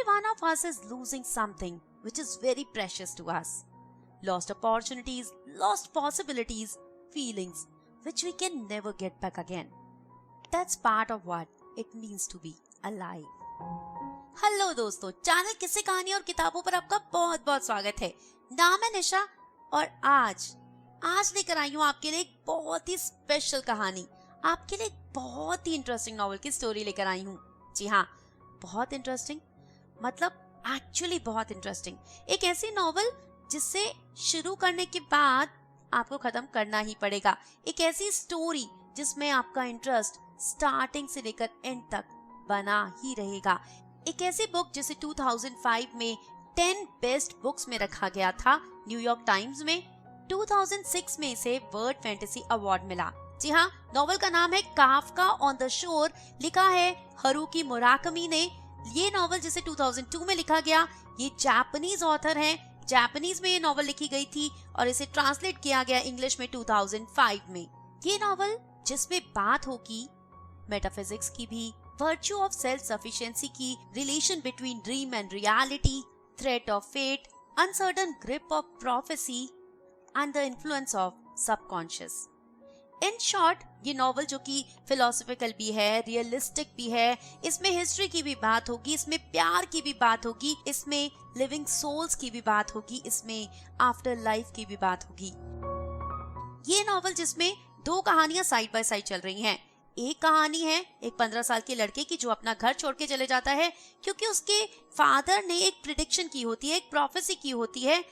Every one of us is losing something which is very precious to us. Lost opportunities, lost possibilities, feelings which we can never get back again. That's part of what it means to be alive. Hello दोस्तों, channel किस्से कहानी और किताबों पर आपका बहुत बहुत स्वागत है। नाम है निशा और आज लेकर आई हूँ आपके लिए एक बहुत ही स्पेशल कहानी। आपके लिए एक बहुत ही इंटरेस्टिंग नॉवल की स्टोरी लेकर आई हूँ। जी हाँ, बहुत इंटरेस्टिंग, मतलब एक्चुअली बहुत इंटरेस्टिंग। एक ऐसी नॉवल जिससे शुरू करने के बाद आपको खत्म करना ही पड़ेगा। एक ऐसी स्टोरी जिसमें आपका इंटरेस्ट स्टार्टिंग से लेकर एंड तक बना ही रहेगा। एक ऐसी बुक जिसे 2005 में 10 बेस्ट बुक्स में रखा गया था न्यूयॉर्क टाइम्स में। 2006 में इसे वर्ल्ड फैंटेसी अवार्ड मिला। जी हाँ, नॉवल का नाम है काफ्का ऑन द शोर, लिखा है हरुकी मुराकामी ने। ये नॉवल जिसे 2002 में लिखा गया, ये जापानीज ऑथर हैं। जापानीज में ये नॉवल लिखी गई थी और इसे ट्रांसलेट किया गया इंग्लिश में 2005 में। ये नॉवल जिसमें बात होगी मेटाफिजिक्स की भी, वर्च्यू ऑफ सेल्फ सफिशिएंसी की, relation between dream and reality, threat of fate, uncertain grip of prophecy and the influence of subconscious. In short, ये नॉवल जो कि फिलोसॉफिकल भी है, रियलिस्टिक भी है, इसमें हिस्ट्री की भी बात होगी, इसमें प्यार की भी बात होगी, इसमें लिविंग सोल्स की भी बात होगी, इसमें आफ्टर लाइफ की भी बात होगी। ये नॉवल जिसमें दो कहानियां साइड बाय साइड चल रही हैं। एक कहानी है एक 15 साल के लड़के की जो अपना घर छोड़ के चले जाता है क्योंकि उसके फादर ने एक प्रिडिक्शन की होती है, एक प्रोफेसी की होती है,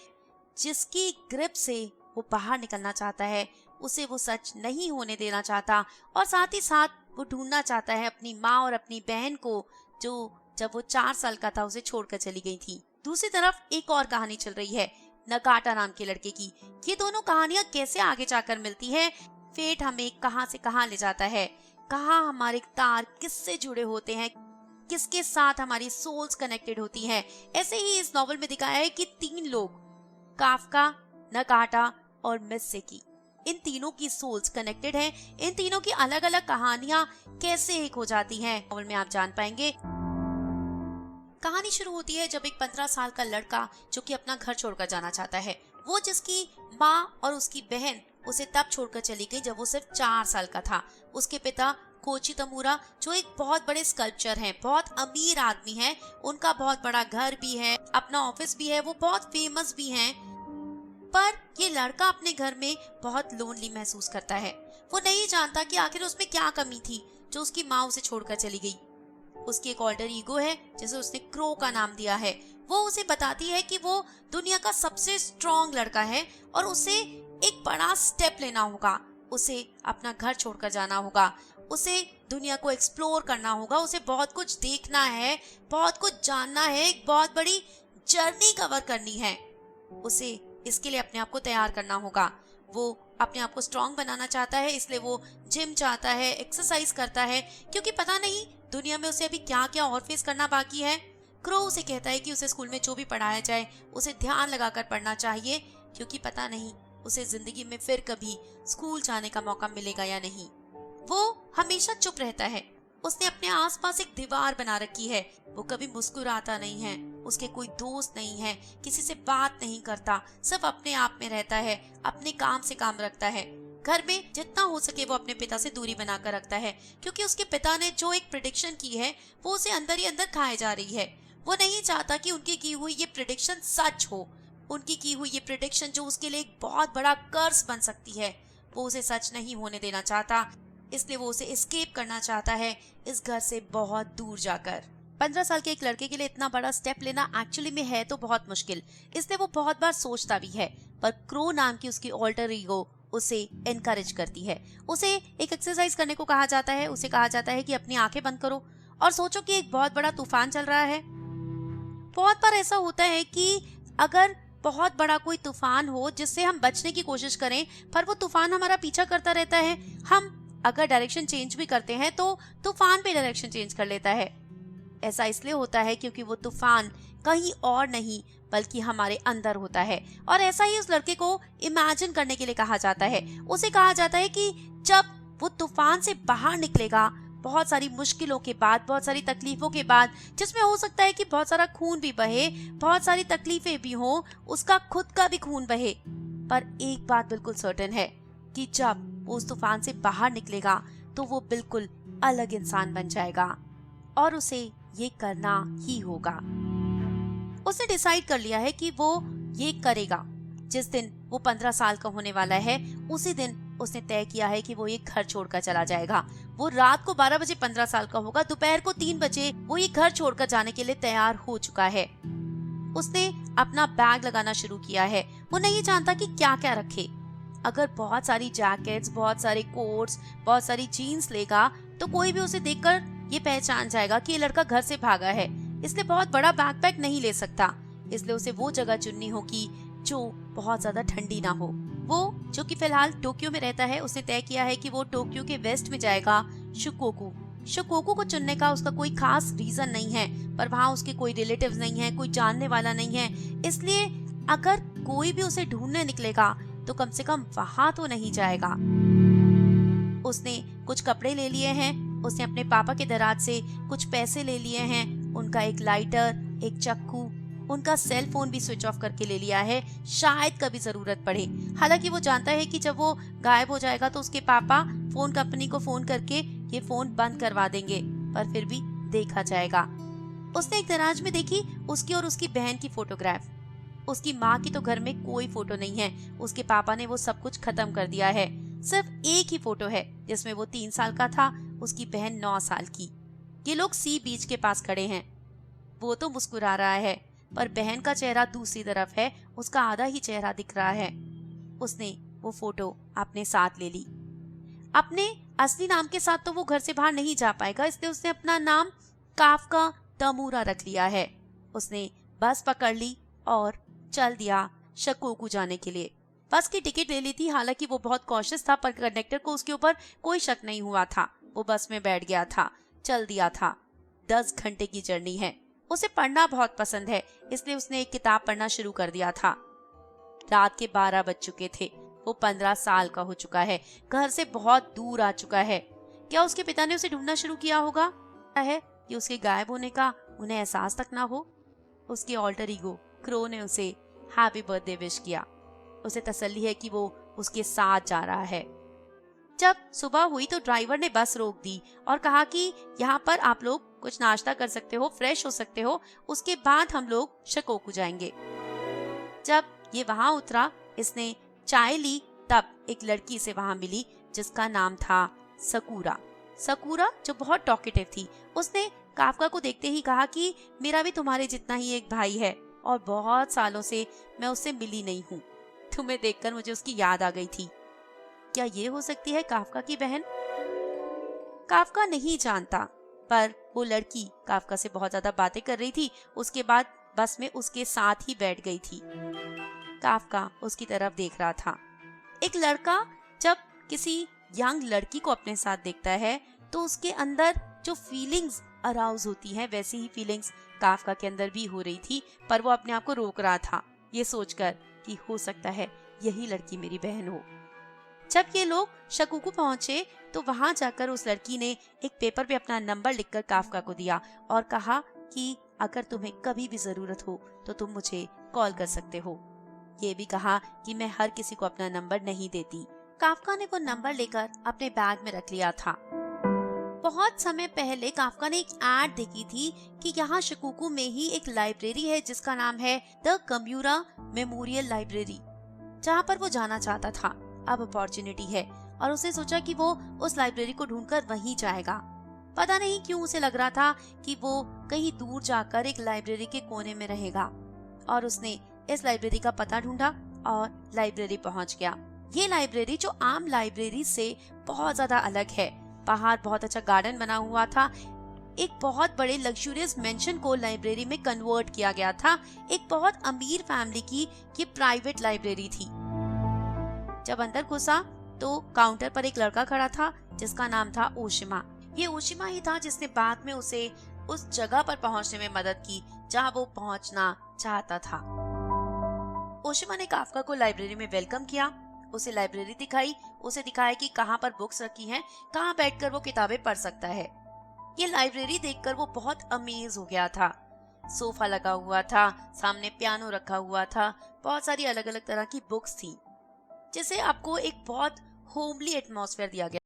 जिसकी ग्रिप से वो बाहर निकलना चाहता है। उसे वो सच नहीं होने देना चाहता और साथ ही साथ वो ढूंढना चाहता है अपनी माँ और अपनी बहन को, जो जब वो 4 साल का था उसे छोड़कर चली गई थी। दूसरी तरफ एक और कहानी चल रही है नकाटा नाम के लड़के की। ये दोनों कहानियां कैसे आगे जाकर मिलती है, फेट हमें कहां से कहां ले जाता है, कहां हमारे तार किससे जुड़े होते हैं, किसके साथ हमारी सोल्स कनेक्टेड होती हैं। ऐसे ही इस नॉवल में दिखाया है कि 3 लोग, काफ्का, नकाटा और मिस्सेकी, इन तीनों की सोल्स कनेक्टेड हैं। इन तीनों की अलग अलग कहानियां कैसे एक हो जाती हैं, नॉवल में आप जान पाएंगे। कहानी शुरू होती है जब एक 15 साल का लड़का जो कि अपना घर छोड़कर जाना चाहता है, वो जिसकी माँ और उसकी बहन उसे तब छोड़कर चली गई जब वो सिर्फ 4 साल का था। उसके पिता कोची तमुरा जो एक बहुत बड़े स्कल्पचर हैं, बहुत अमीर आदमी हैं, उनका बहुत बड़ा घर भी है, अपना ऑफिस भी है, वो बहुत फेमस भी हैं। पर ये लड़का अपने घर में बहुत लोनली महसूस करता है। वो नहीं जानता कि आखिर उसमें क्या कमी थी जो उसकी माँ उसे छोड़कर चली गई। उसकी एक ऑल्टर ईगो है जिसे उसने क्रो का नाम दिया है। वो उसे बताती है कि वो दुनिया का सबसे स्ट्रॉन्ग लड़का है और उसे एक बड़ा स्टेप लेना होगा। उसे अपना घर छोड़कर जाना होगा, उसे दुनिया को एक्सप्लोर करना होगा, उसे बहुत कुछ देखना है, बहुत कुछ जानना है, एक बहुत बड़ी जर्नी कवर करनी है। उसे इसके लिए अपने आप को तैयार करना होगा। वो अपने आप को स्ट्रॉन्ग बनाना चाहता है, इसलिए वो जिम चाहता है, एक्सरसाइज करता है, क्योंकि पता नहीं दुनिया में उसे अभी क्या क्या और फेस करना बाकी है। क्रो उसे कहता है कि उसे स्कूल में जो भी पढ़ाया जाए उसे ध्यान लगाकर पढ़ना चाहिए, क्योंकि पता नहीं उसे जिंदगी में फिर कभी स्कूल जाने का मौका मिलेगा या नहीं। वो हमेशा चुप रहता है। उसने अपने आसपास एक दीवार बना रखी है। वो कभी मुस्कुराता नहीं है, उसके कोई दोस्त नहीं है, किसी से बात नहीं करता, सिर्फ अपने आप में रहता है, अपने काम से काम रखता है। घर में जितना हो सके वो अपने पिता से दूरी बनाकर रखता है, क्योंकि उसके पिता ने जो एक प्रिडिक्शन की है वो उसे अंदर ही अंदर खाए जा रही है। वो नहीं चाहता कि उनकी की हुई ये प्रिडिक्शन सच हो। उनकी की हुई ये प्रिडिक्शन जो उसके लिए एक बहुत बड़ा कर्स बन सकती है, वो उसे सच नहीं होने देना चाहता। इसलिए वो उसे एस्केप करना चाहता है इस घर से बहुत दूर जाकर। 15 साल के एक लड़के के लिए इतना बड़ा स्टेप लेना एक्चुअली में है तो बहुत मुश्किल, इसलिए वो बहुत बार सोचता भी है। पर क्रो नाम की उसकी ऑल्टर ईगो उसे एनकरेज करती है। उसे एक एक्सरसाइज करने को कहा जाता है। उसे कहा जाता है कि अपनी आंखें बंद करो और सोचो कि एक बहुत बड़ा तूफान चल रहा है। बहुत बार ऐसा होता है कि अगर बहुत बड़ा कोई तूफान हो जिससे हम बचने की कोशिश करें, पर वो तूफान हमारा पीछा करता रहता है, हम अगर डायरेक्शन चेंज भी करते हैं तो तूफान भी डायरेक्शन चेंज कर लेता है। ऐसा इसलिए होता है क्योंकि वो तूफान कहीं और नहीं बल्कि हमारे अंदर होता है। और ऐसा ही उस लड़के को इमेजिन करने के लिए कहा जाता है। उसे कहा जाता है कि जब वो तूफान से बाहर निकलेगा बहुत सारी मुश्किलों के बाद, बहुत सारी तकलीफों के बाद, जिसमें हो सकता है कि बहुत सारा खून भी बहे, बहुत सारी तकलीफें भी हो, उसका खुद का भी खून बहे, पर एक बात बिल्कुल सर्टेन है कि जब वो उस तूफान से बाहर निकलेगा तो वो बिल्कुल अलग इंसान बन जाएगा और उसे ये करना ही होगा। उसने डिसाइड कर लिया है कि वो ये करेगा। जिस दिन वो 15 साल का होने वाला है, उसी दिन उसने तय किया है कि वो ये घर छोड़कर चला जाएगा। वो रात को 12 बजे 15 साल का होगा, दोपहर को 3 बजे वो ये घर छोड़कर जाने के लिए तैयार हो चुका है। उसने अपना बैग लगाना शुरू किया है। वो नहीं जानता कि क्या क्या रखे। अगर बहुत सारी जैकेट्स, बहुत सारे कोट्स, बहुत सारी जीन्स लेगा तो कोई भी उसे देखकर ये पहचान जाएगा कि ये लड़का घर से भागा है, इसलिए बहुत बड़ा बैकपैक नहीं ले सकता। इसलिए उसे वो जगह चुननी होगी जो बहुत ज्यादा ठंडी ना हो। वो जो कि फिलहाल टोक्यो में रहता है, उसने तय किया है कि वो टोक्यो के वेस्ट में जाएगा, शुकोकू। शुकोकू को चुनने का उसका कोई खास रीजन नहीं है, पर वहाँ उसके कोई रिलेटिव्स नहीं है, कोई जानने वाला नहीं है, इसलिए अगर कोई भी उसे ढूंढने निकलेगा तो कम से कम वहाँ तो नहीं जाएगा। उसने कुछ कपड़े ले लिए हैं, उसने अपने पापा के दराज से कुछ पैसे ले लिए हैं, उनका एक लाइटर, एक चक्कू, उनका सेल फोन भी स्विच ऑफ करके ले लिया है, शायद कभी जरूरत पड़े। हालांकि वो जानता है कि जब वो गायब हो जाएगा तो उसके पापा फोन कंपनी को फोन करके ये फोन बंद करवा देंगे, पर फिर भी देखा जाएगा। उसने एक दराज में देखी उसकी और उसकी बहन की फोटोग्राफ। उसकी माँ की तो घर में कोई फोटो नहीं है, उसके पापा ने वो सब कुछ खत्म कर दिया है। सिर्फ एक ही फोटो है जिसमें वो 3 साल का था, उसकी बहन 9 साल की। ये लोग सी बीच के पास खड़े हैं। वो तो मुस्कुरा रहा है, पर बहन का चेहरा दूसरी तरफ है, उसका आधा ही चेहरा दिख रहा है। उसने वो फोटो अपने साथ ले ली। अपने असली नाम के साथ तो वो घर से बाहर नहीं जा पाएगा, इसलिए उसने अपना नाम काफका तमूरा रख लिया है। उसने बस पकड़ ली और चल दिया शकोकू जाने के लिए। बस की टिकट ले ली थी, हालांकि वो बहुत कॉशियस था, पर कंडक्टर को उसके ऊपर कोई शक नहीं हुआ था। वो बस में बैठ गया था, चल दिया था। 10 घंटे की जर्नी है। उसे पढ़ना बहुत पसंद है, इसलिए उसने एक किताब पढ़ना शुरू कर दिया था। रात के 12 बज चुके थे। वो 15 साल का हो चुका है, घर से बहुत दूर आ चुका है। क्या उसके पिता ने उसे ढूंढना शुरू किया होगा है कि उसके गायब होने का उन्हें एहसास तक ना हो? उसके ऑल्टर ईगो क्रो ने उसे हैप्पी बर्थडे विश किया। उसे तसल्ली है कि वो उसके साथ जा रहा है। जब सुबह हुई तो ड्राइवर ने बस रोक दी और कहा कि यहाँ पर आप लोग कुछ नाश्ता कर सकते हो, फ्रेश हो सकते हो, उसके बाद हम लोग शकोकू जाएंगे। जब ये वहाँ उतरा, इसने चाय ली, तब एक लड़की इसे वहाँ मिली जिसका नाम था सकूरा। सकूरा जो बहुत टॉकेटिव थी, उसने काफका को देखते ही कहा कि मेरा भी तुम्हारे जितना ही एक भाई है और बहुत सालों से मैं उससे मिली नहीं हूँ। तुम्हें देखकर मुझे उसकी याद आ गई थी। क्या ये हो सकती है काफका की बहन? काफका नहीं जानता, पर वो लड़की काफका से बहुत ज्यादा बातें कर रही थी। उसके बाद बस में उसके साथ ही बैठ गई थी। काफका उसकी तरफ देख रहा था। एक लड़का जब किसी यंग लड़की को अपने साथ देखता है तो उसके अंदर जो फीलिंग्स अराउज होती हैं, वैसी ही फीलिंग्स काफका के अंदर भी हो रही थी, पर वो अपने आप को रोक रहा था, ये सोचकर कि हो सकता है यही लड़की मेरी बहन हो। जब ये लोग शकोकू पहुंचे तो वहां जाकर उस लड़की ने एक पेपर पे अपना नंबर लिखकर काफका को दिया और कहा कि अगर तुम्हें कभी भी जरूरत हो तो तुम मुझे कॉल कर सकते हो। ये भी कहा कि मैं हर किसी को अपना नंबर नहीं देती। काफका ने वो नंबर लेकर अपने बैग में रख लिया था। बहुत समय पहले काफका ने एक एड देखी थी कि यहाँ शकोकू में ही एक लाइब्रेरी है जिसका नाम है द कम्यूरा मेमोरियल लाइब्रेरी, जहाँ पर वो जाना चाहता था। अब अपॉर्चुनिटी है और उसने सोचा कि वो उस लाइब्रेरी को ढूंढकर वहीं जाएगा। पता नहीं क्यों उसे लग रहा था कि वो कहीं दूर जाकर एक लाइब्रेरी के कोने में रहेगा, और उसने इस लाइब्रेरी का पता ढूंढा और लाइब्रेरी पहुंच गया। ये लाइब्रेरी जो आम लाइब्रेरी से बहुत ज्यादा अलग है। बाहर बहुत अच्छा गार्डन बना हुआ था। एक बहुत बड़े लग्जूरियस मेंशन को लाइब्रेरी में कन्वर्ट किया गया था। एक बहुत अमीर फैमिली की ये प्राइवेट लाइब्रेरी थी। जब अंदर घुसा तो काउंटर पर एक लड़का खड़ा था जिसका नाम था ओशिमा। ये ओशिमा ही था जिसने बाद में उसे उस जगह पर पहुंचने में मदद की जहां वो पहुंचना चाहता था। ओशिमा ने काफका को लाइब्रेरी में वेलकम किया उसे लाइब्रेरी दिखाई, उसे दिखाया कि कहाँ पर बुक्स रखी हैं, कहाँ बैठकर वो किताबें पढ़ सकता है। ये लाइब्रेरी देखकर वो बहुत अमेज हो गया था। सोफा लगा हुआ था, सामने पियानो रखा हुआ था, बहुत सारी अलग अलग तरह की बुक्स थी, जिसे आपको एक बहुत होमली एटमॉस्फेयर दिया गया।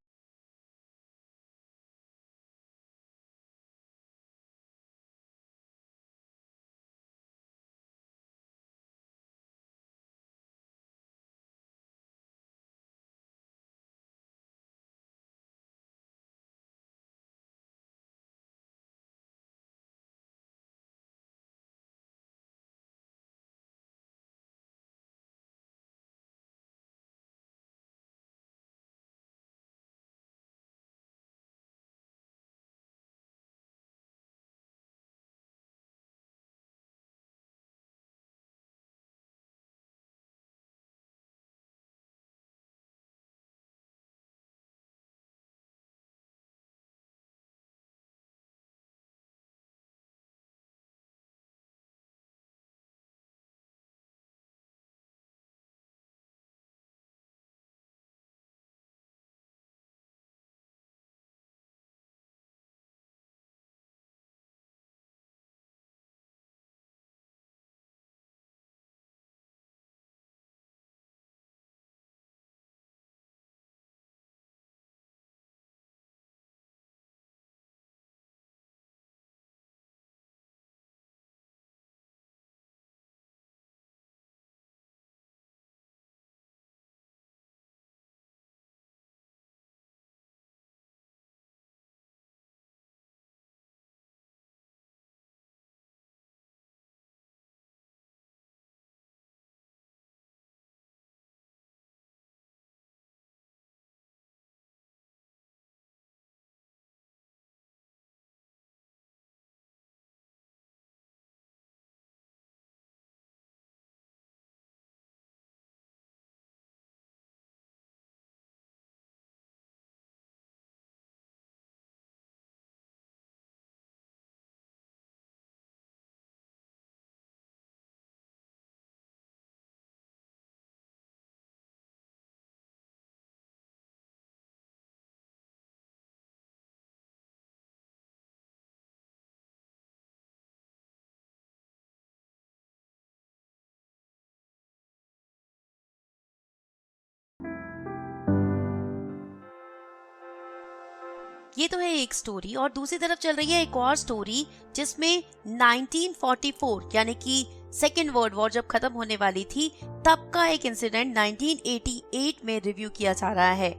ये तो है एक स्टोरी, और दूसरी तरफ चल रही है एक और स्टोरी जिसमें 1944 यानी कि सेकेंड वर्ल्ड वॉर जब खत्म होने वाली थी, तब का एक इंसिडेंट 1988 में रिव्यू किया जा रहा है।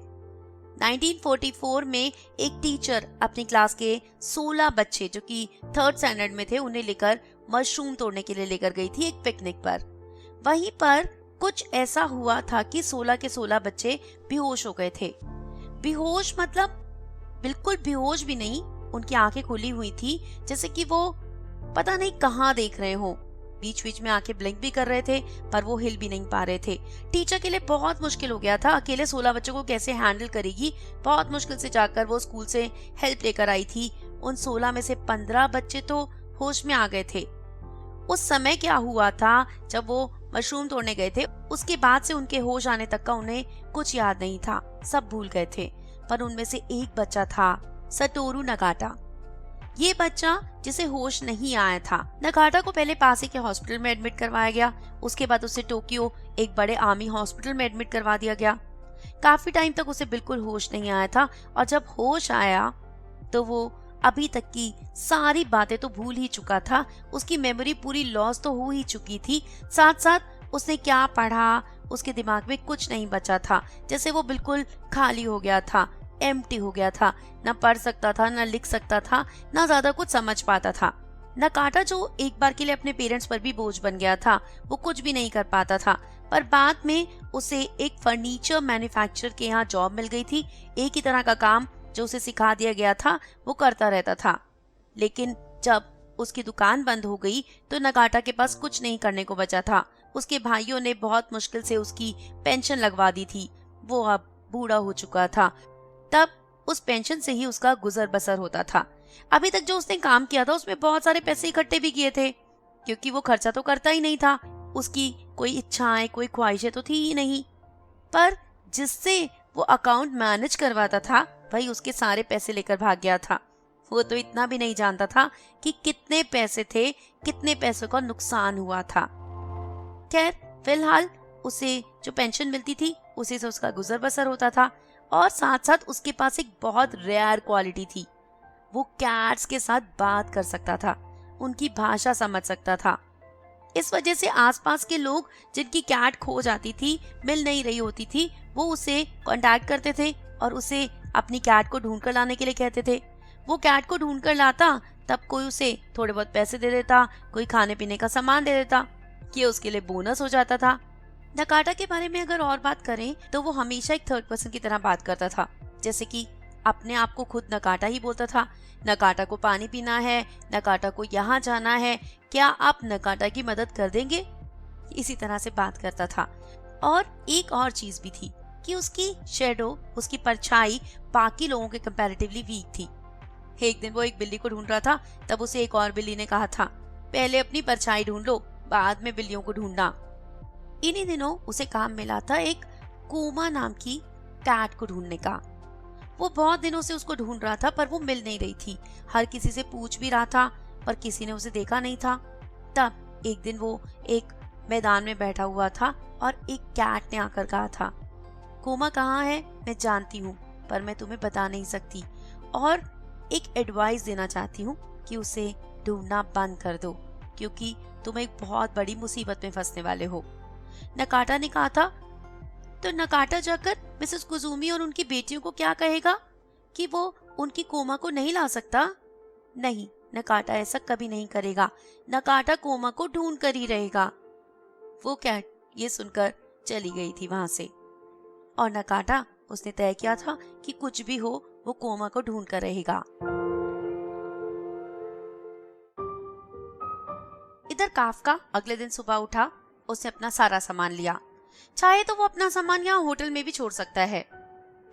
1944 में एक टीचर अपनी क्लास के 16 बच्चे जो कि थर्ड स्टैंडर्ड में थे, उन्हें लेकर मशरूम तोड़ने के लिए लेकर गई थी एक पिकनिक पर। वहीं पर कुछ ऐसा हुआ था कि 16 के 16 बच्चे बेहोश हो गए थे। बेहोश मतलब बिल्कुल बेहोश भी नहीं, उनकी आंखें खुली हुई थी, जैसे कि वो पता नहीं कहाँ देख रहे हो। बीच बीच में आंखें ब्लिंक भी कर रहे थे, पर वो हिल भी नहीं पा रहे थे। टीचर के लिए बहुत मुश्किल हो गया था, अकेले 16 बच्चों को कैसे हैंडल करेगी। बहुत मुश्किल से जाकर वो स्कूल से हेल्प लेकर आई थी। उन 16 में से 15 बच्चे तो होश में आ गए थे। उस समय क्या हुआ था, जब वो मशरूम तोड़ने गए थे, उसके बाद से उनके होश आने तक का उन्हें कुछ याद नहीं था, सब भूल गए थे। पर उनमें से एक बच्चा था, सटोरू नगाटा। ये बच्चा जिसे होश नहीं आया था। नगाटा को पहले पास ही के हॉस्पिटल में एडमिट करवाया गया, उसके बाद उसे टोक्यो एक बड़े आर्मी हॉस्पिटल में एडमिट करवा दिया गया। काफी टाइम तक उसे बिल्कुल होश नहीं आया था, और जब होश आया तो वो अभी तक की सारी बातें तो भूल ही चुका था। उसकी मेमोरी पूरी लॉस तो हो ही चुकी थी, साथ साथ उसने क्या पढ़ा उसके दिमाग में कुछ नहीं बचा था, जैसे वो बिल्कुल खाली हो गया था, एम्प्टी हो गया था। न पढ़ सकता था, न लिख सकता था, न ज्यादा कुछ समझ पाता था। नगाटा जो एक बार के लिए अपने पेरेंट्स पर भी बोझ बन गया था, वो कुछ भी नहीं कर पाता था। पर बाद में उसे एक फर्नीचर मैन्युफैक्चरर के यहाँ जॉब मिल गई थी। एक ही तरह का काम जो उसे सिखा दिया गया था वो करता रहता था। लेकिन जब उसकी दुकान बंद हो गई तो नगाटा के पास कुछ नहीं करने को बचा था। उसके भाइयों ने बहुत मुश्किल से उसकी पेंशन लगवा दी थी। वो अब बूढ़ा हो चुका था, तब उस पेंशन से ही उसका गुजर बसर होता था। अभी तक जो उसने काम किया था उसमें बहुत सारे पैसे इकट्ठे भी किए थे, क्योंकि वो खर्चा तो करता ही नहीं था। उसकी कोई इच्छाएं, कोई ख्वाहिशें तो थी ही नहीं। पर जिससे वो अकाउंट मैनेज करवाता था वही उसके सारे पैसे लेकर भाग गया था। वो तो इतना भी नहीं जानता था कि कितने पैसे थे, कितने पैसों का नुकसान हुआ था। खैर, फिलहाल उसे जो पेंशन मिलती थी उसी से उसका गुजर बसर होता था, और साथ साथ उसके पास एक बहुत रेयर क्वालिटी थी। वो कैट्स के साथ बात कर सकता था, उनकी भाषा समझ सकता था। इस वजह से आसपास के लोग जिनकी कैट खो जाती थी, मिल नहीं रही होती थी, वो उसे कांटेक्ट करते थे और उसे अपनी कैट को ढूंढ कर लाने के लिए कहते थे। वो कैट को ढूंढ कर लाता, तब कोई उसे थोड़े बहुत पैसे दे देता, कोई खाने पीने का सामान दे देता। ये उसके लिए बोनस हो जाता था। नकाटा के बारे में अगर और बात करें तो वो हमेशा एक थर्ड पर्सन की तरह बात करता था, जैसे कि अपने आप को खुद नकाटा ही बोलता था। नकाटा को पानी पीना है, नकाटा को यहाँ जाना है, क्या आप नकाटा की मदद कर देंगे? इसी तरह से बात करता था। और एक और चीज भी थी कि उसकी शेडो, उसकी परछाई बाकी लोगों के कंपैरेटिवली वीक थी। एक दिन वो एक बिल्ली को ढूंढ रहा था, तब उसे एक और बिल्ली ने कहा था, पहले अपनी परछाई ढूंढ लो, बाद में बिल्लियों को ढूंढना। इन्हीं दिनों उसे काम मिला था एक कोमा नाम की कैट को ढूंढने का। वो बहुत दिनों से उसको ढूंढ रहा था, पर वो मिल नहीं रही थी। हर किसी से पूछ भी रहा था, पर किसी ने उसे देखा नहीं था। तब एक दिन वो एक मैदान में बैठा हुआ था और एक कैट ने आकर कहा था, कोमा कहाँ है मैं जानती हूँ, पर मैं तुम्हें बता नहीं सकती, और एक एडवाइस देना चाहती हूँ कि उसे ढूंढना बंद कर दो, क्योंकि तुम एक बहुत बड़ी मुसीबत में फंसने वाले हो। नकाटा ने कहा था। तो नकाटा जाकर मिसेस कुजुमी और उनकी बेटियों को क्या कहेगा कि वो उनकी कोमा को नहीं ला सकता? नहीं, नकाटा ऐसा कभी नहीं करेगा। नकाटा कोमा को ढूंढ कर ही रहेगा। वो कैट ये सुनकर चली गई थी वहां से, और नकाटा, उसने तय किया था कि कुछ भी हो वो कोमा को ढूंढ कर रहेगा। इधर काफका अगले दिन सुबह उठा, उसने अपना सारा सामान लिया। चाहे तो वो अपना सामान यहाँ होटल में भी छोड़ सकता है,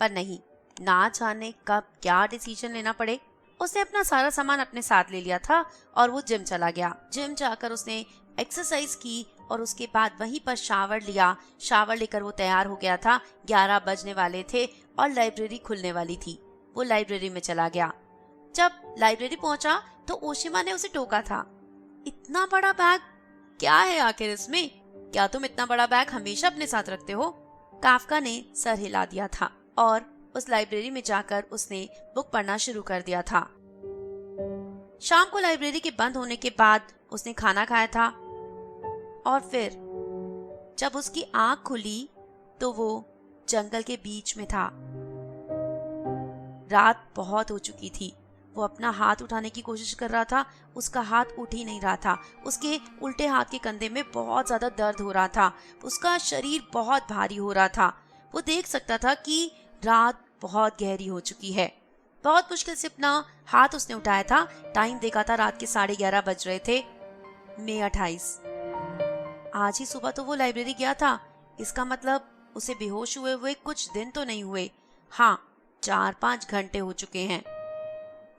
पर नहीं, ना जाने कब क्या डिसीजन लेना पड़े, उसने अपना सारा सामान अपने साथ ले लिया था और वो जिम चला गया। जिम जाकर उसने एक्सरसाइज की और उसके बाद वहीं पर शावर लिया। शावर लेकर वो तैयार हो गया था। 11 बजने वाले थे और लाइब्रेरी खुलने वाली थी। वो लाइब्रेरी में चला गया। जब लाइब्रेरी पहुंचा तो ओशिमा ने उसे टोका था, इतना बड़ा बैग, क्या है आखिर इसमें? क्या तुम इतना बड़ा बैग हमेशा अपने साथ रखते हो? काफका ने सर हिला दिया था और उस लाइब्रेरी में जाकर उसने बुक पढ़ना शुरू कर दिया था। शाम को लाइब्रेरी के बंद होने के बाद उसने खाना खाया था, और फिर जब उसकी आंख खुली तो वो जंगल के बीच में था। रात बहुत हो चुकी थी। वो अपना हाथ उठाने की कोशिश कर रहा था, उसका हाथ उठ ही नहीं रहा था। उसके उल्टे हाथ के कंधे में बहुत ज्यादा दर्द हो रहा था। उसका शरीर बहुत भारी हो रहा था। वो देख सकता था कि रात बहुत गहरी हो चुकी है। बहुत मुश्किल से अपना हाथ उसने उठाया था। टाइम देखा था, रात के 11:30 बज रहे थे। मई 28। आज ही सुबह तो वो लाइब्रेरी गया था। इसका मतलब उसे बेहोश हुए हुए कुछ दिन तो नहीं हुए। हाँ, 4-5 घंटे हो चुके हैं।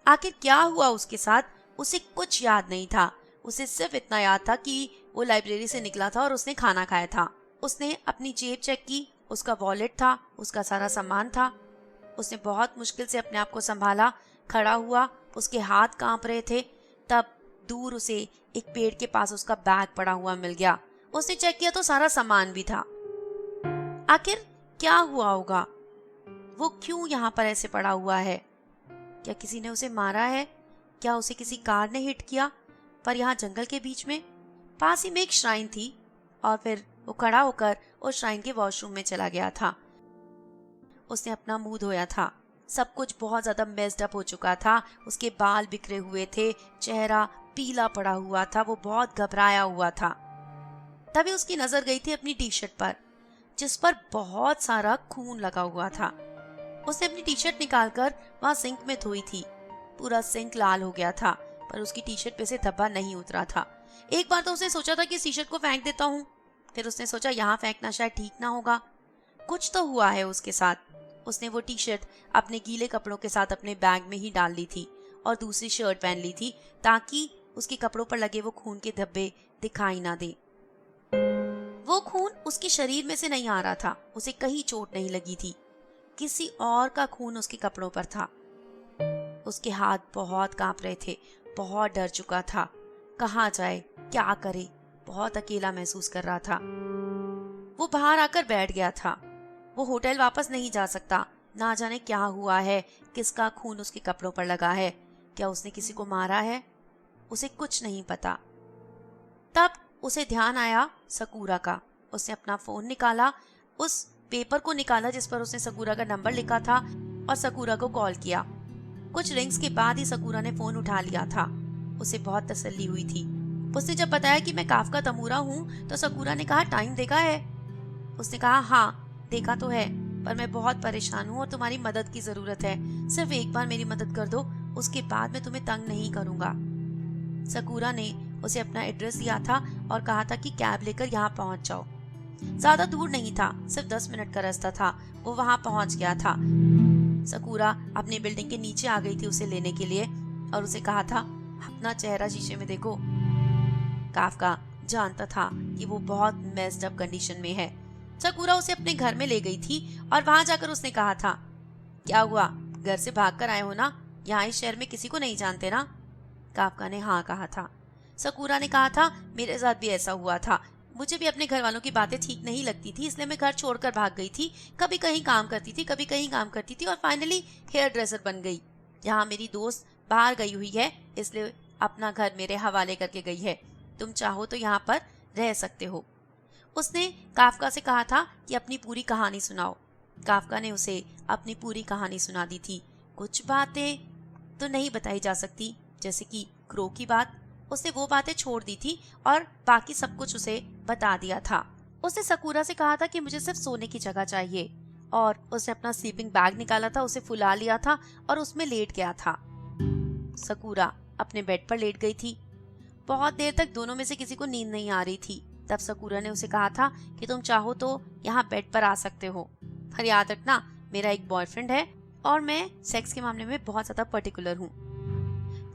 आखिर क्या हुआ उसके साथ, उसे कुछ याद नहीं था। उसे सिर्फ इतना याद था कि वो लाइब्रेरी से निकला था और उसने खाना खाया था। उसने अपनी जेब चेक की, उसका वॉलेट था, उसका सारा सामान था। उसने बहुत मुश्किल से अपने आप को संभाला, खड़ा हुआ, उसके हाथ कांप रहे थे। तब दूर उसे एक पेड़ के पास उसका बैग पड़ा हुआ मिल गया। उसने चेक किया तो सारा सामान भी था। आखिर क्या हुआ होगा? वो क्यों यहाँ पर ऐसे पड़ा हुआ है? क्या किसी ने उसे मारा है? क्या उसे किसी कार ने हिट किया? पर यहाँ जंगल के बीच में पास ही में एक श्राइन थी, और फिर वो खड़ा होकर उस श्राइन के वॉशरूम में चला गया था। उसने अपना मुंह धोया था। सब कुछ बहुत ज्यादा मेस्ड अप हो चुका था। उसके बाल बिखरे हुए थे, चेहरा पीला पड़ा हुआ था, वो बहुत घबराया हुआ था। तभी उसकी नजर गई थी अपनी टी शर्ट पर, जिस पर बहुत सारा खून लगा हुआ था। उसने अपनी टी शर्ट निकालकर वहां सिंक में धोई थी। पूरा सिंक लाल हो गया था, पर उसकी टी शर्ट पे से धब्बा नहीं उतरा था। एक बार तो उसने सोचा था कि इस टी शर्ट को फेंक देता हूँ, फिर उसने सोचा यहाँ फेंकना शायद ठीक ना होगा। कुछ तो हुआ है उसके साथ। उसने वो टी शर्ट अपने गीले कपड़ों के साथ अपने बैग में ही डाल ली थी और दूसरी शर्ट पहन ली थी, ताकि उसके कपड़ों पर लगे वो खून के धब्बे दिखाई ना दे। वो खून उसके शरीर में से नहीं आ रहा था, उसे कहीं चोट नहीं लगी थी, किसी और का खून उसके कपड़ों पर था। उसके हाथ बहुत कांप रहे थे, बहुत डर चुका था, कहाँ जाए, क्या करे, बहुत अकेला महसूस कर रहा था। वो बाहर आकर बैठ गया था। वो होटल वापस नहीं जा सकता, ना जाने क्या हुआ है, किसका खून उसके कपड़ों पर लगा है, क्या उसने किसी को मारा है, उसे कुछ नहीं पता। तब उसे ध्यान आया सकूरा का। उसने अपना फोन निकाला, उस पेपर को निकाला जिस पर उसने सकूरा का नंबर लिखा था और सकूरा को कॉल किया। कुछ रिंग्स के बाद ही सकूरा ने फोन उठा लिया था। उसे बहुत तसल्ली हुई थी। उसने जब बताया कि मैं काफका तमूरा हूँ तो सकूरा ने कहा, टाइम देखा है? उसने कहा, हाँ देखा तो है, पर मैं बहुत परेशान हूँ और तुम्हारी मदद की जरूरत है। सिर्फ एक बार मेरी मदद कर दो, उसके बाद मैं तुम्हें तंग नहीं करूंगा। सकूरा ने उसे अपना एड्रेस दिया था और कहा था कि कैब लेकर यहाँ पहुंच जाओ। ज्यादा दूर नहीं था, सिर्फ 10 मिनट का रास्ता था। वो वहां पहुंच गया था। सकूरा अपनी बिल्डिंग के नीचे आ गई थी उसे लेने के लिए और उसे कहा था, अपना चेहरा शीशे में देखो। काफका जानता था कि वो बहुत मेस्ड अप कंडीशन में है। सकूरा उसे अपने घर में ले गई थी और वहां जाकर उसने कहा था, क्या हुआ, घर से भागकर आए हो ना? यहाँ इस शहर में किसी को नहीं जानते ना? काफका ने हाँ कहा था। सकूरा ने कहा था, मेरे साथ भी ऐसा हुआ था। मुझे भी अपने घर वालों की बातें ठीक नहीं लगती थी, इसलिए मैं घर छोड़कर भाग गई थी। कभी कहीं काम करती थी, कभी कहीं काम करती थी और फाइनली हेयर ड्रेसर बन गई। यहाँ मेरी दोस्त बाहर गई हुई है, इसलिए अपना घर मेरे हवाले करके गई है। तुम चाहो तो यहाँ पर रह सकते हो। उसने काफका से कहा था कि अपनी पूरी कहानी सुनाओ। काफका ने उसे अपनी पूरी कहानी सुना दी थी। कुछ बातें तो नहीं बताई जा सकती, जैसे कि क्रो की बात। उसने वो बातें छोड़ दी थी और बाकी सब कुछ उसे बता दिया था। उसने सकूरा से कहा था कि मुझे सिर्फ सोने की जगह चाहिए और उसने अपना स्लीपिंग बैग निकाला था, उसे फुला लिया था और उसमें लेट गया था। सकूरा अपने बेड पर लेट गई थी। बहुत देर तक दोनों में से किसी को नींद नहीं आ रही थी। तब सकूरा ने उसे कहा था कि तुम चाहो तो यहाँ बेड पर आ सकते हो, पर याद रखना मेरा एक बॉयफ्रेंड है और मैं सेक्स के मामले में बहुत ज्यादा पर्टिकुलर हूँ।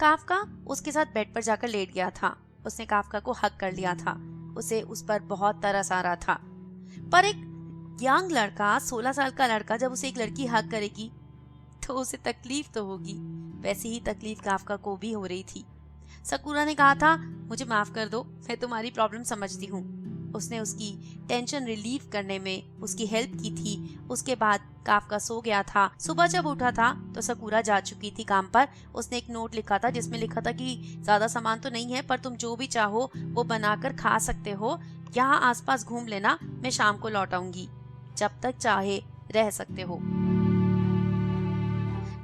काफका उसके साथ बेड पर जाकर लेट गया था। उसने काफका को हक कर लिया था। उसे उस पर बहुत तरस आ रहा था। पर एक यंग लड़का, 16 साल का लड़का, जब उसे एक लड़की हक करेगी तो उसे तकलीफ तो होगी। वैसी ही तकलीफ काफका को भी हो रही थी। सकूरा ने कहा था, मुझे माफ कर दो, मैं तुम्हारी प्रॉब्लम समझती हूँ। उसने उसकी टेंशन रिलीव करने में उसकी हेल्प की थी। उसके बाद काफका सो गया था। सुबह जब उठा था तो सकूरा जा चुकी थी काम पर। उसने एक नोट लिखा था जिसमें लिखा था कि ज्यादा सामान तो नहीं है, पर तुम जो भी चाहो वो बनाकर खा सकते हो। यहाँ आसपास घूम लेना, मैं शाम को लौट आऊंगी, जब तक चाहे रह सकते हो।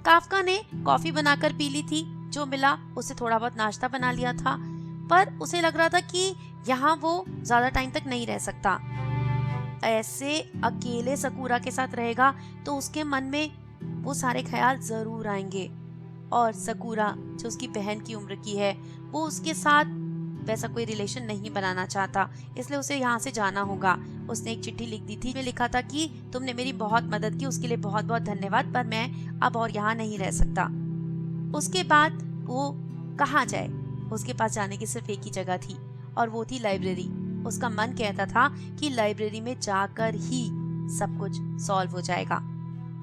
काफका ने कॉफी बनाकर पी ली थी, जो मिला उसे थोड़ा बहुत नाश्ता बना लिया था, पर उसे लग रहा था कि यहाँ वो ज्यादा टाइम तक नहीं रह सकता। ऐसे अकेले सकूरा के साथ रहेगा तो उसके मन में वो सारे ख्याल जरूर आएंगे और सकूरा जो उसकी बहन की उम्र की है, वो उसके साथ वैसा कोई रिलेशन नहीं बनाना चाहता, इसलिए उसे यहाँ से जाना होगा। उसने एक चिट्ठी लिख दी थी, में लिखा था कि तुमने मेरी बहुत मदद की, उसके लिए बहुत बहुत धन्यवाद, पर मैं अब और यहाँ नहीं रह सकता। उसके बाद वो कहाँ जाए? उसके पास जाने की सिर्फ एक ही जगह थी और वो थी लाइब्रेरी। उसका मन कहता था कि लाइब्रेरी में जाकर ही सब कुछ सॉल्व हो जाएगा।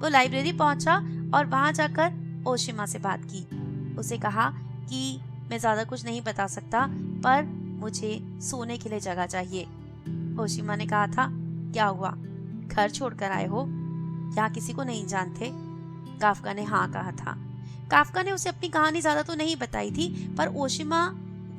वो लाइब्रेरी पहुंचा और वहां जाकर ओशिमा से बात की। उसे कहा कि मैं ज्यादा कुछ नहीं बता सकता, पर मुझे सोने के लिए जगह चाहिए। ओशिमा ने कहा था, क्या हुआ, घर छोड़कर आए हो? यहाँ किसी को नहीं जानते? काफका ने हाँ कहा था। काफका ने उसे अपनी कहानी ज्यादा तो नहीं बताई थी, पर ओशिमा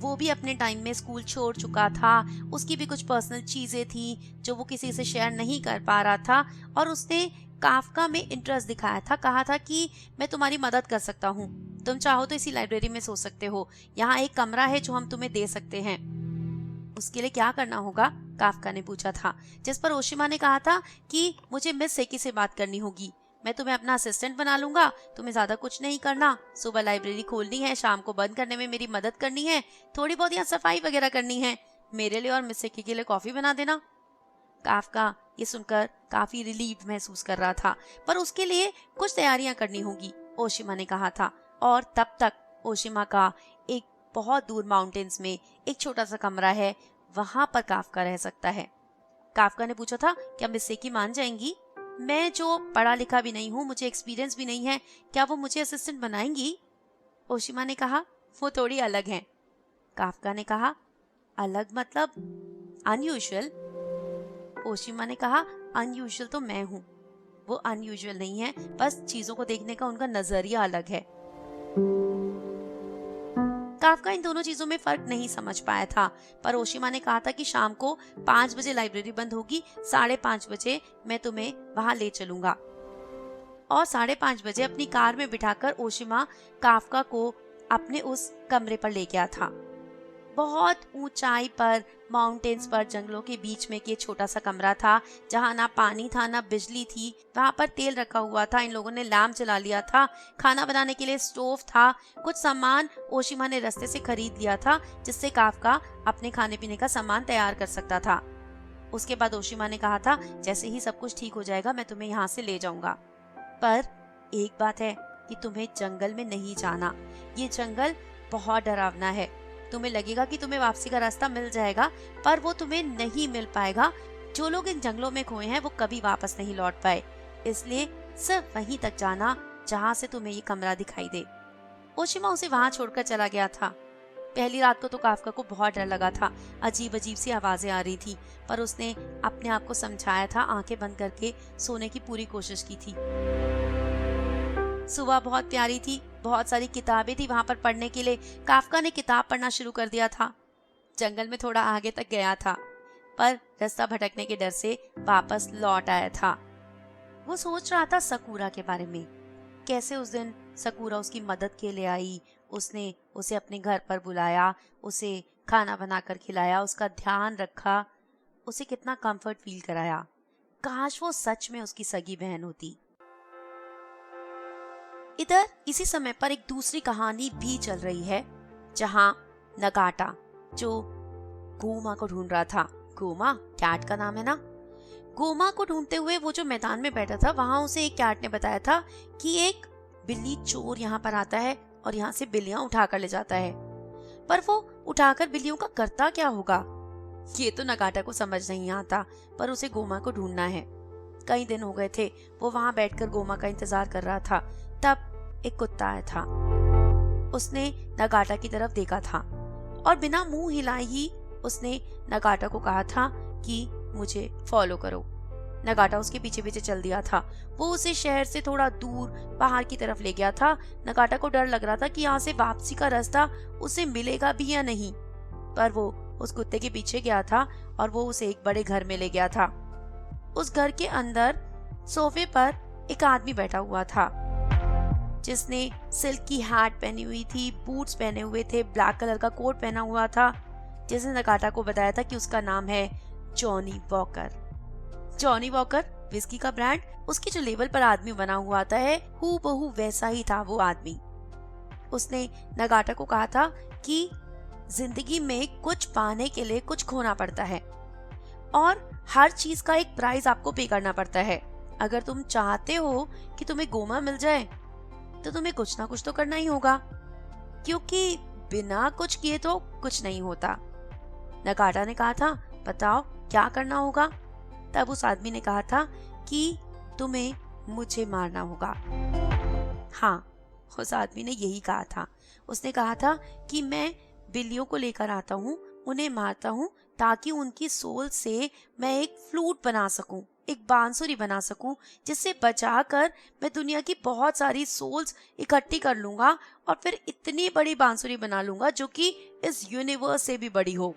वो भी अपने टाइम में स्कूल छोड़ चुका था। उसकी भी कुछ पर्सनल चीजें थी जो वो किसी से शेयर नहीं कर पा रहा था और उसने काफका में इंटरेस्ट दिखाया था। कहा था कि मैं तुम्हारी मदद कर सकता हूँ, तुम चाहो तो इसी लाइब्रेरी में सो सकते हो, यहाँ एक कमरा है जो हम तुम्हें दे सकते हैं। उसके लिए क्या करना होगा? काफका ने पूछा था, जिस पर ओशिमा ने कहा था कि मुझे मिस सेकी से बात करनी होगी, मैं तुम्हें अपना असिस्टेंट बना लूंगा, तुम्हें ज्यादा कुछ नहीं करना, सुबह लाइब्रेरी खोलनी है, शाम को बंद करने में मेरी मदद करनी है, थोड़ी बहुत यहाँ सफाई वगैरह करनी है, मेरे लिए और मिस सेकी के लिए कॉफी बना देना। काफका ये सुनकर काफी रिलीव महसूस कर रहा था, पर उसके लिए कुछ तैयारियां करनी होगी, ओशिमा ने कहा था। और तब तक ओशिमा का एक बहुत दूर माउंटेन्स में एक छोटा सा कमरा है, वहां पर काफका रह सकता है। काफका ने पूछा था, क्या मिस सेकी मान जाएंगी? मैं जो पढ़ा लिखा भी नहीं हूँ, मुझे एक्सपीरियंस भी नहीं है, क्या वो मुझे असिस्टेंट बनाएंगी? ओशिमा ने कहा, वो थोड़ी अलग हैं। काफका ने कहा, अलग मतलब? अनयूजुअल। ओशिमा ने कहा, अनयूजुअल तो मैं हूँ, वो अनयूजुअल नहीं है, बस चीजों को देखने का उनका नजरिया अलग है। काफका इन दोनों चीजों में फर्क नहीं समझ पाया था, पर ओशिमा ने कहा था कि शाम को 5 बजे लाइब्रेरी बंद होगी, 5:30 बजे मैं तुम्हें वहां ले चलूंगा। और 5:30 बजे अपनी कार में बिठाकर ओशिमा काफका को अपने उस कमरे पर ले गया था। बहुत ऊंचाई पर, माउंटेन्स पर, जंगलों के बीच में ये छोटा सा कमरा था, जहाँ ना पानी था ना बिजली थी। वहाँ पर तेल रखा हुआ था, इन लोगों ने लैम्प जला लिया था, खाना बनाने के लिए स्टोव था, कुछ सामान ओशिमा ने रास्ते से खरीद लिया था, जिससे काफका अपने खाने पीने का सामान तैयार कर सकता था। उसके बाद ओशिमा ने कहा था, जैसे ही सब कुछ ठीक हो जाएगा मैं तुम्हें यहाँ से ले जाऊंगा, पर एक बात है कि तुम्हें जंगल में नहीं जाना, ये जंगल बहुत डरावना है। तुम्हें लगेगा कि तुम्हें वापसी का रास्ता मिल जाएगा, पर वो तुम्हें नहीं मिल पाएगा। जो लोग इन जंगलों में खोए हैं वो कभी वापस नहीं लौट पाए, इसलिए सिर्फ वहीं तक जाना जहाँ से तुम्हें ये कमरा दिखाई दे। ओशिमा उसे वहाँ छोड़कर चला गया था। पहली रात को तो काफका को बहुत डर लगा था, अजीब अजीब सी आवाजें आ रही थी, पर उसने अपने आप को समझाया था, आंखें बंद करके सोने की पूरी कोशिश की थी। सुबह बहुत प्यारी थी, बहुत सारी किताबें थी वहां पर पढ़ने के लिए। काफका ने किताब पढ़ना शुरू कर दिया था। जंगल में थोड़ा आगे तक गया था, पर रास्ता भटकने के डर से वापस लौट आया था। वो सोच रहा था सकूरा के बारे में, कैसे उस दिन सकूरा उसकी मदद के लिए आई, उसने उसे अपने घर पर बुलाया, उसे खाना बनाकर खिलाया, उसका ध्यान रखा, उसे कितना कंफर्ट फील कराया। काश वो सच में उसकी सगी बहन होती। इधर इसी समय पर एक दूसरी कहानी भी चल रही है, जहाँ नगाटा जो गोमा को ढूंढ रहा था, गोमा कैट का नाम है ना, गोमा को ढूंढते हुए वो जो मैदान में बैठा था, वहां उसे एक कैट ने बताया था कि एक बिल्ली चोर यहाँ पर आता है और यहाँ से बिल्लियां उठाकर ले जाता है। पर वो उठाकर बिल्लियों का करता क्या होगा, ये तो नगाटा को समझ नहीं आता, पर उसे गोमा को ढूंढना है। कई दिन हो गए थे, वो वहां बैठकर गोमा का इंतजार कर रहा था। तब एक कुत्ता आया था। उसने नगाटा की तरफ देखा था और बिना मुंह हिलाए ही उसने नगाटा को कहा था कि मुझे फॉलो करो। नगाटा उसके पीछे पीछे चल दिया था। वो उसे शहर से थोड़ा दूर पहाड़ की तरफ ले गया था। नगाटा को डर लग रहा था कि यहाँ से वापसी का रास्ता उसे मिलेगा भी या नहीं, पर वो उस कुत्ते के पीछे गया था और वो उसे एक बड़े घर में ले गया था। उस घर के अंदर सोफे पर एक आदमी बैठा हुआ था, जिसने सिल्क की हैट पहनी हुई थी, बूट्स पहने हुए थे, ब्लैक कलर का कोट पहना हुआ था, जिसने नगाटा को बताया था कि उसका नाम है Johnny walker. Johnny walker whisky का ब्रांड, उसकी जो लेबल पर आदमी बना हुआ आता है, हूबहू वैसा ही था वो आदमी। उसने नगाटा को कहा था कि जिंदगी में कुछ पाने के लिए कुछ खोना पड़ता है और हर चीज का एक प्राइस आपको पे करना पड़ता है। अगर तुम चाहते हो कि तुम्हें गोमा मिल जाए तो तुम्हें कुछ ना कुछ तो करना ही होगा, क्योंकि बिना कुछ किए तो कुछ नहीं होता। नगाटा ने कहा था, बताओ क्या करना होगा? तब उस आदमी ने कहा था कि तुम्हें मुझे मारना होगा। हाँ, उस आदमी ने यही कहा था। उसने कहा था कि मैं बिल्लियों को लेकर आता हूँ, उन्हें मारता हूँ, ताकि उनकी सोल से मैं एक फ्लूट बना सकूं, एक बांसुरी बना सकूं, जिससे बचाकर मैं दुनिया की बहुत सारी सोल्स इकट्ठी कर लूंगा और फिर इतनी बड़ी बांसुरी बना लूंगा जो कि इस यूनिवर्स से भी बड़ी हो।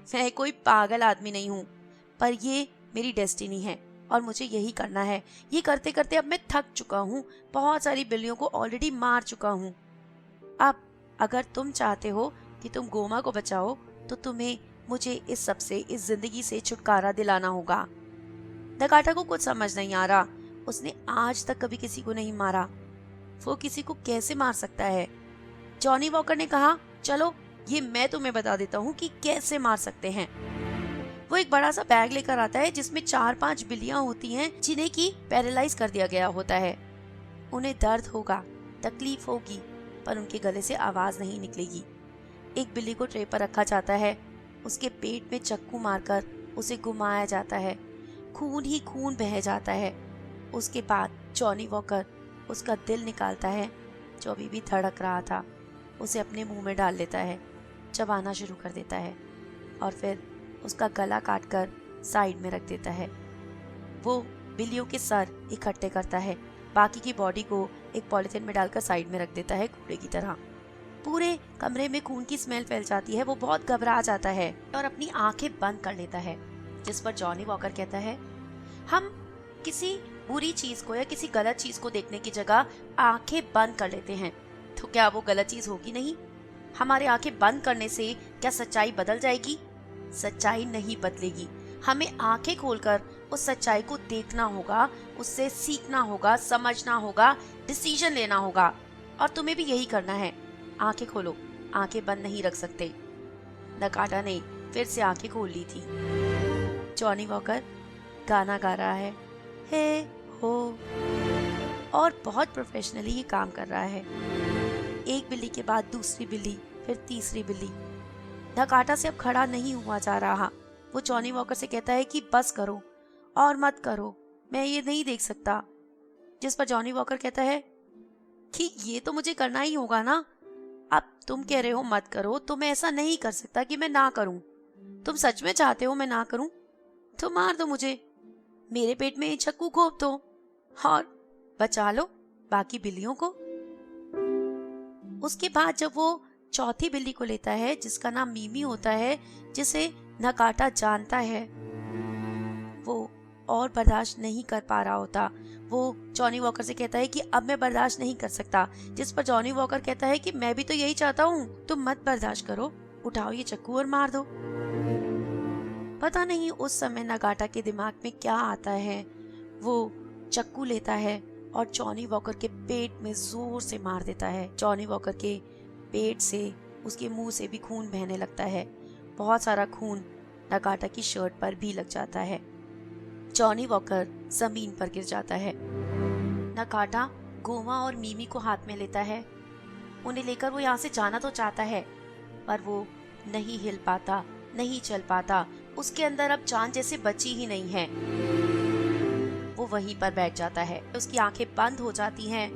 मैं कोई पागल आदमी नहीं हूँ, पर ये मेरी डेस्टिनी है और मुझे यही करना है। ये करते करते अब मैं थक चुका हूँ, बहुत सारी बिल्लियों को ऑलरेडी मार चुका हूँ। अब अगर तुम चाहते हो कि तुम गोमा को बचाओ तो तुम्हें मुझे इस सब से, इस जिंदगी से छुटकारा दिलाना होगा। नगाटा को कुछ समझ नहीं आ रहा। उसने आज तक कभी किसी को नहीं मारा, वो किसी को कैसे मार सकता है? जॉनी वॉकर ने कहा, चलो ये मैं तुम्हें बता देता हूँ कि कैसे मार सकते हैं। वो एक बड़ा सा बैग लेकर आता है जिसमें 4-5 बिल्लियां होती हैं जिन्हें की पैरालाइज कर दिया गया होता है। उन्हें दर्द होगा, तकलीफ होगी, पर उनके गले से आवाज नहीं निकलेगी। एक बिल्ली को ट्रे पर रखा जाता है, उसके पेट में चक्कू मारकर उसे घुमाया जाता है, खून ही खून बह जाता है। उसके बाद जॉनी वॉकर उसका दिल निकालता है जो अभी भी धड़क रहा था, उसे अपने मुंह में डाल लेता है, चबाना शुरू कर देता है और फिर उसका गला काटकर साइड में रख देता है। वो बिल्लियों के सर इकट्ठे करता है, बाकी की बॉडी को एक पॉलिथीन में डालकर साइड में रख देता है कूड़े की तरह। पूरे कमरे में खून की स्मेल फैल जाती है। वो बहुत घबरा जाता है और अपनी आंखें बंद कर लेता है, जिस पर जॉनी वॉकर कहता है, हम किसी बुरी चीज को या किसी गलत चीज को देखने की जगह आंखें बंद कर लेते हैं, तो क्या वो गलत चीज होगी नहीं? हमारे आंखें बंद करने से क्या सच्चाई बदल जाएगी? सच्चाई नहीं बदलेगी। हमें आंखें खोलकर उस सच्चाई को देखना होगा, उससे सीखना होगा, समझना होगा, डिसीजन लेना होगा। और तुम्हें भी यही करना है। आंखें खोलो, आंखें बंद नहीं रख सकते। नकाटा ने फिर से आंखें खोल ली थी। जॉनी वॉकर गाना गा रहा है, हे हो, और बहुत प्रोफेशनली ये काम कर रहा है। एक बिल्ली के बाद दूसरी बिल्ली, फिर तीसरी बिल्ली। नकाटा से अब खड़ा नहीं हुआ जा रहा। वो जॉनी वॉकर से कहता है कि बस करो और मत करो, मैं ये नहीं देख सकता। जिस पर जॉनी वॉकर कहता है कि ये तो मुझे करना ही होगा ना। अब तुम कह रहे हो मत करो, तो मैं ऐसा नहीं कर सकता कि मैं ना करूं। तुम सच में चाहते हो मैं ना करूं तो मार दो मुझे, मेरे पेट में चक्कू घोंप दो और बचा लो बाकी बिल्लियों को। उसके बाद जब वो चौथी बिल्ली को लेता है, जिसका नाम मीमी होता है, जिसे नकाटा जानता है, वो और बर्दाश्त नहीं कर पा रहा होता। वो जॉनी वॉकर से कहता है कि अब मैं बर्दाश्त नहीं कर सकता। जिस पर जॉनी वॉकर कहता है कि मैं भी तो यही चाहता हूँ, तुम मत बर्दाश्त करो, उठाओ ये चक्कू और मार दो। पता नहीं उस समय नगाटा के दिमाग में क्या आता है। वो चक्कू लेता है और जॉनी वॉकर के पेट में जोर से मार देता है। जॉनी वॉकर के पेट से, उसके मुंह से भी खून बहने लगता है। बहुत सारा खून नगाटा की शर्ट पर भी लग जाता है। जॉनी वॉकर जमीन पर गिर जाता है। नगाटा गोमा और मीमी को हाथ में लेता है। उन्हें लेकर वो यहाँ से जाना तो चाहता है, पर वो नहीं हिल पाता, नहीं चल पाता। उसके अंदर अब जान जैसे बची ही नहीं है। वो वहीं पर बैठ जाता है। उसकी आंखें बंद हो जाती हैं।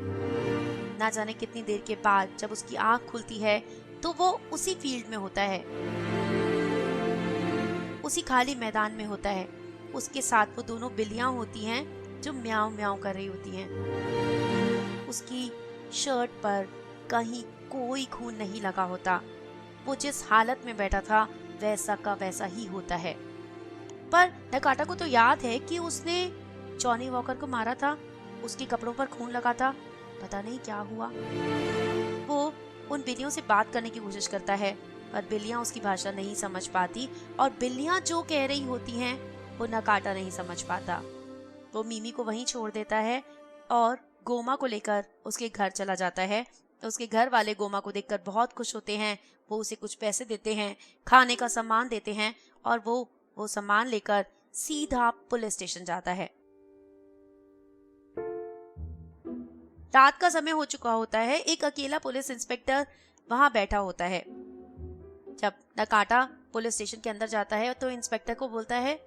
ना जाने कितनी देर के बाद जब उसकी आंख खुलती है तो वो उसी फील्ड में होता है, उसी खाली मैदान में होता है। उसके साथ वो दोनों बिल्लियां होती हैं जो म्याऊं म्याऊं कर रही होती हैं। उसकी शर्ट पर कहीं कोई खून नहीं लगा होता। वो जिस हालत में बैठा था वैसा का वैसा ही होता है। पर नकाटा को तो याद है कि उसने जॉनी वॉकर को मारा था, उसके कपड़ों पर खून लगा था। पता नहीं क्या हुआ। वो उन बिल्लियों से बात करने की कोशिश करता है, पर बिल्लियां उसकी भाषा नहीं समझ पाती और बिल्लियां जो कह रही होती हैं वो नकाटा नहीं समझ पाता। वो मीमी को वहीं छोड़ देता है और गोमा को लेकर उसके घर चला जाता है। उसके घर वाले गोमा को देखकर बहुत खुश होते हैं। वो उसे कुछ पैसे देते हैं, खाने का सामान देते हैं और वो सामान लेकर सीधा पुलिस स्टेशन जाता है। रात का समय हो चुका होता है। एक अकेला पुलिस इंस्पेक्टर वहां बैठा होता है। जब नकाटा पुलिस स्टेशन के अंदर जाता है तो इंस्पेक्टर को बोलता है,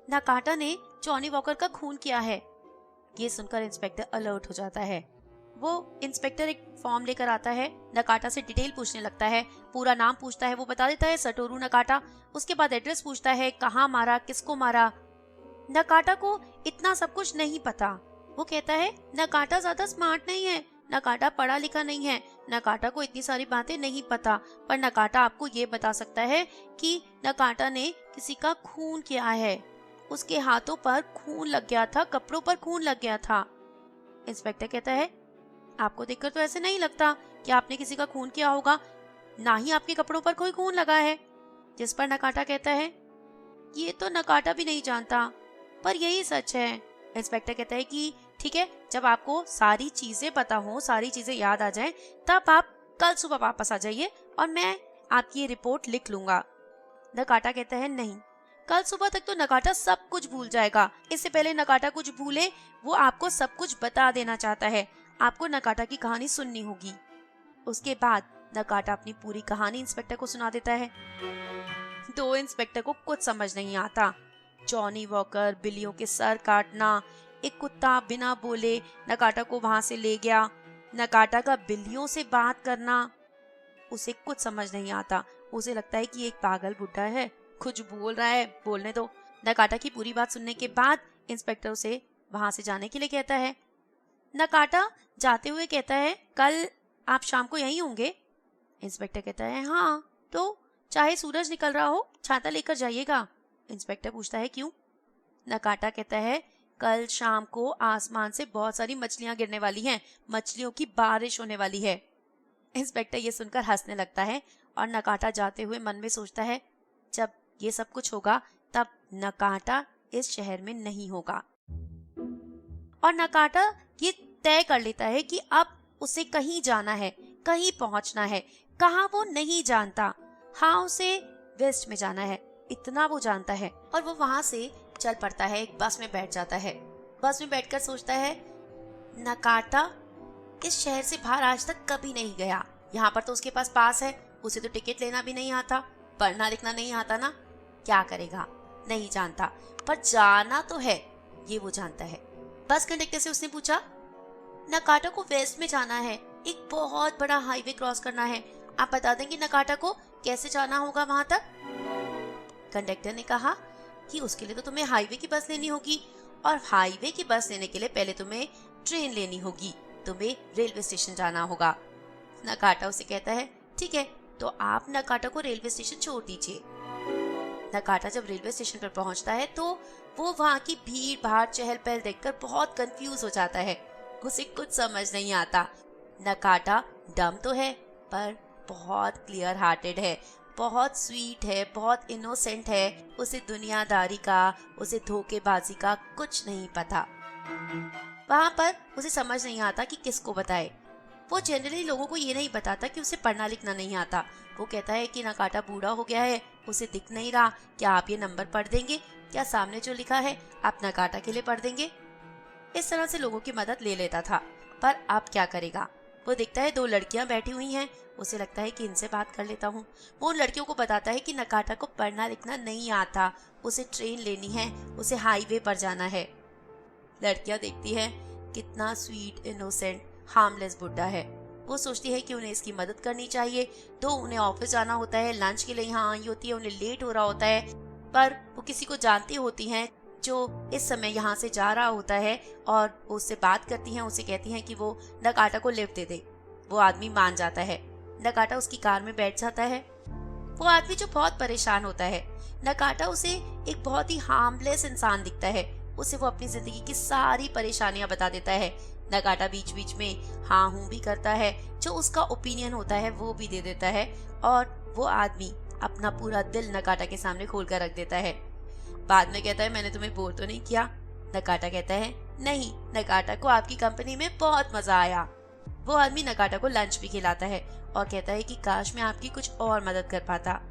नकाटा ने जॉनी वॉकर का खून किया है। ये सुनकर इंस्पेक्टर अलर्ट हो जाता है। वो इंस्पेक्टर एक फॉर्म लेकर आता है, नकाटा से डिटेल पूछने लगता है। पूरा नाम पूछता है, वो बता देता है सटोरू नकाटा। उसके बाद एड्रेस पूछता है, कहाँ मारा, किसको मारा। नकाटा को इतना सब कुछ नहीं पता। वो कहता है नकाटा ज्यादा स्मार्ट नहीं है, नकाटा पढ़ा लिखा नहीं है, नकाटा को इतनी सारी बातें नहीं पता, पर नकाटा आपको ये बता सकता है कि नकाटा ने किसी का खून किया है। उसके हाथों पर खून लग गया था, कपड़ों पर खून लग गया था। इंस्पेक्टर कहता है, आपको देखकर तो ऐसे नहीं लगता कि आपने किसी का खून किया होगा, ना ही आपके कपड़ों पर कोई खून लगा है। जिस पर नकाटा कहता है, ये तो नकाटा भी नहीं जानता, पर यही सच है। इंस्पेक्टर कहता है कि ठीक है, जब आपको सारी चीजें पता हो, सारी चीजें याद आ जाएं, तब आप कल सुबह वापस आ जाइए और मैं आपकी ये रिपोर्ट लिख लूंगा। नकाटा कहता है, नहीं, कल सुबह तक तो नकाटा सब कुछ भूल जाएगा। इससे पहले नकाटा कुछ भूले, वो आपको सब कुछ बता देना चाहता है। आपको नकाटा की कहानी सुननी होगी। उसके बाद नकाटा अपनी पूरी कहानी इंस्पेक्टर को सुना देता है। तो इंस्पेक्टर को कुछ समझ नहीं आता। जॉनी वॉकर, बिल्लियों के सर काटना, एक कुत्ता बिना बोले नकाटा को वहां से ले गया, नकाटा का बिल्लियों से बात करना। उसे कुछ समझ नहीं आता। उसे लगता है कि एक पागल बुड्ढा है, कुछ बोल रहा है, बोलने दो। नकाटा की पूरी बात सुनने के बाद इंस्पेक्टर उसे वहां से जाने के लिए कहता है। नकाटा जाते हुए कहता है, कल आप शाम को यहीं होंगे? इंस्पेक्टर कहता है, हाँ, तो चाहे सूरज निकल रहा हो छाता लेकर जाइएगा। इंस्पेक्टर पूछता है, क्यों? नकाटा कहता है, कल शाम को आसमान से बहुत सारी मछलियां गिरने वाली हैं, मछलियों की बारिश होने वाली है। इंस्पेक्टर ये सुनकर हंसने लगता है और नकाटा जाते हुए मन में सोचता है, जब ये सब कुछ होगा तब नकाटा इस शहर में नहीं होगा। और नकाटा ये तय कर लेता है कि अब उसे कहीं जाना है, कहीं पहुंचना है। कहाँ वो नहीं जानता। हाँ, उसे वेस्ट में जाना है, इतना वो जानता है। और वो वहां से चल पड़ता है, एक बस में बैठ जाता है। बस में बैठकर सोचता है, नकाटा इस शहर से बाहर आज तक कभी नहीं गया। यहाँ पर तो उसके पास पास है, उसे तो टिकट लेना भी नहीं आता, पढ़ना लिखना नहीं आता ना, क्या करेगा? नहीं जानता, पर जाना तो है, ये वो जानता है। बस कंडक्टर से उसने पूछा, नकाटा को वेस्ट में जाना है, एक बहुत बड़ा हाईवे क्रॉस करना है, आप बता देंगे नकाटा को कैसे जाना होगा वहां तक? कंडक्टर ने कहा कि उसके लिए तो तुम्हें हाईवे की बस लेनी होगी, और हाईवे की बस लेने के लिए पहले तुम्हें ट्रेन लेनी होगी, तुम्हें रेलवे स्टेशन जाना होगा। नकाटा उसे कहता है, ठीक है, तो आप नकाटा को रेलवे स्टेशन छोड़ दीजिए। नकाटा जब रेलवे स्टेशन पर पहुंचता है तो वो वहां की भीड़ भाड़ चहल पहल देखकर बहुत कंफ्यूज हो जाता है। उसे कुछ समझ नहीं आता। नकाटा डम तो है, पर बहुत क्लियर हार्टेड है, बहुत स्वीट है, बहुत इनोसेंट है। उसे दुनियादारी का, उसे धोखेबाजी का कुछ नहीं पता। वहां पर उसे समझ नहीं आता कि किसको बताए। वो जनरली लोगों को ये नहीं बताता कि उसे पढ़ना लिखना नहीं आता। वो कहता है कि नकाटा बूढ़ा हो गया है, उसे दिख नहीं रहा, क्या आप ये नंबर पढ़ देंगे? क्या सामने जो लिखा है आप नकाटा के लिए पढ़ देंगे? इस तरह से लोगों की मदद ले लेता था। पर अब क्या करेगा? वो देखता है 2 लड़कियां बैठी हुई हैं, उसे लगता है कि इनसे बात कर लेता हूँ। वो उन लड़कियों को बताता है कि नकाटा को पढ़ना लिखना नहीं आता, उसे ट्रेन लेनी है, उसे हाईवे पर जाना है। लड़कियां देखती है कितना स्वीट, इनोसेंट, हार्मलेस बुड्ढा है। वो सोचती है कि उन्हें इसकी मदद करनी चाहिए। तो उन्हें ऑफिस जाना होता है, लंच के लिए यहाँ आई होती है, उन्हें लेट हो रहा होता है, पर वो किसी को जानती होती हैं जो इस समय यहाँ से जा रहा होता है, और वो उससे बात करती हैं, उसे कहती हैं कि वो नकाटा को लिफ्ट दे दे। वो आदमी मान जाता है। नकाटा उसकी कार में बैठ जाता है। वो आदमी जो बहुत परेशान होता है, नकाटा उसे एक बहुत ही हार्मलेस इंसान दिखता है। उसे वो अपनी जिंदगी की सारी परेशानियां बता देता है। नकाटा बीच बीच में हाँ हूँ भी करता है, जो उसका ओपिनियन होता है वो भी दे देता है, और वो आदमी अपना पूरा दिल नकाटा के सामने खोल कर रख देता है। बाद में कहता है, मैंने तुम्हें बोर तो नहीं किया? नकाटा कहता है, नहीं, नकाटा को आपकी कंपनी में बहुत मजा आया। वो आदमी नकाटा को लंच भी खिलाता है और कहता है कि काश मैं आपकी कुछ और मदद कर पाता।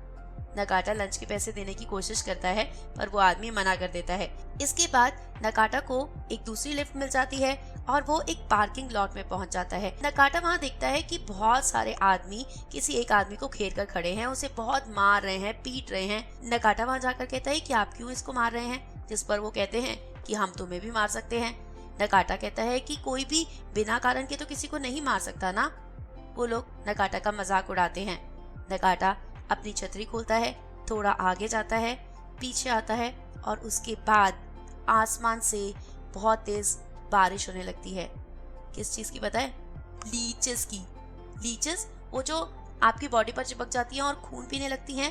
नकाटा लंच के पैसे देने की कोशिश करता है, पर वो आदमी मना कर देता है। इसके बाद नकाटा को एक दूसरी लिफ्ट मिल जाती है और वो एक पार्किंग लॉट में पहुंच जाता है। नकाटा वहां देखता है कि बहुत सारे आदमी किसी एक आदमी को घेर कर खड़े हैं, उसे बहुत मार रहे हैं, पीट रहे हैं। नकाटा वहां जाकर कहता है कि आप क्यों इसको मार रहे हैं? जिस पर वो कहते हैं कि हम तुम्हें भी मार सकते हैं। नकाटा कहता है कि कोई भी बिना कारण के तो किसी को नहीं मार सकता ना। वो लोग नकाटा का मजाक उड़ाते हैं। नकाटा अपनी छतरी खोलता है, थोड़ा आगे जाता है, पीछे आता है, और उसके बाद आसमान से बहुत तेज बारिश होने लगती है। किस चीज की बताए? लीचेस की। लीचेस वो जो आपकी बॉडी पर चिपक जाती हैं और खून पीने लगती हैं।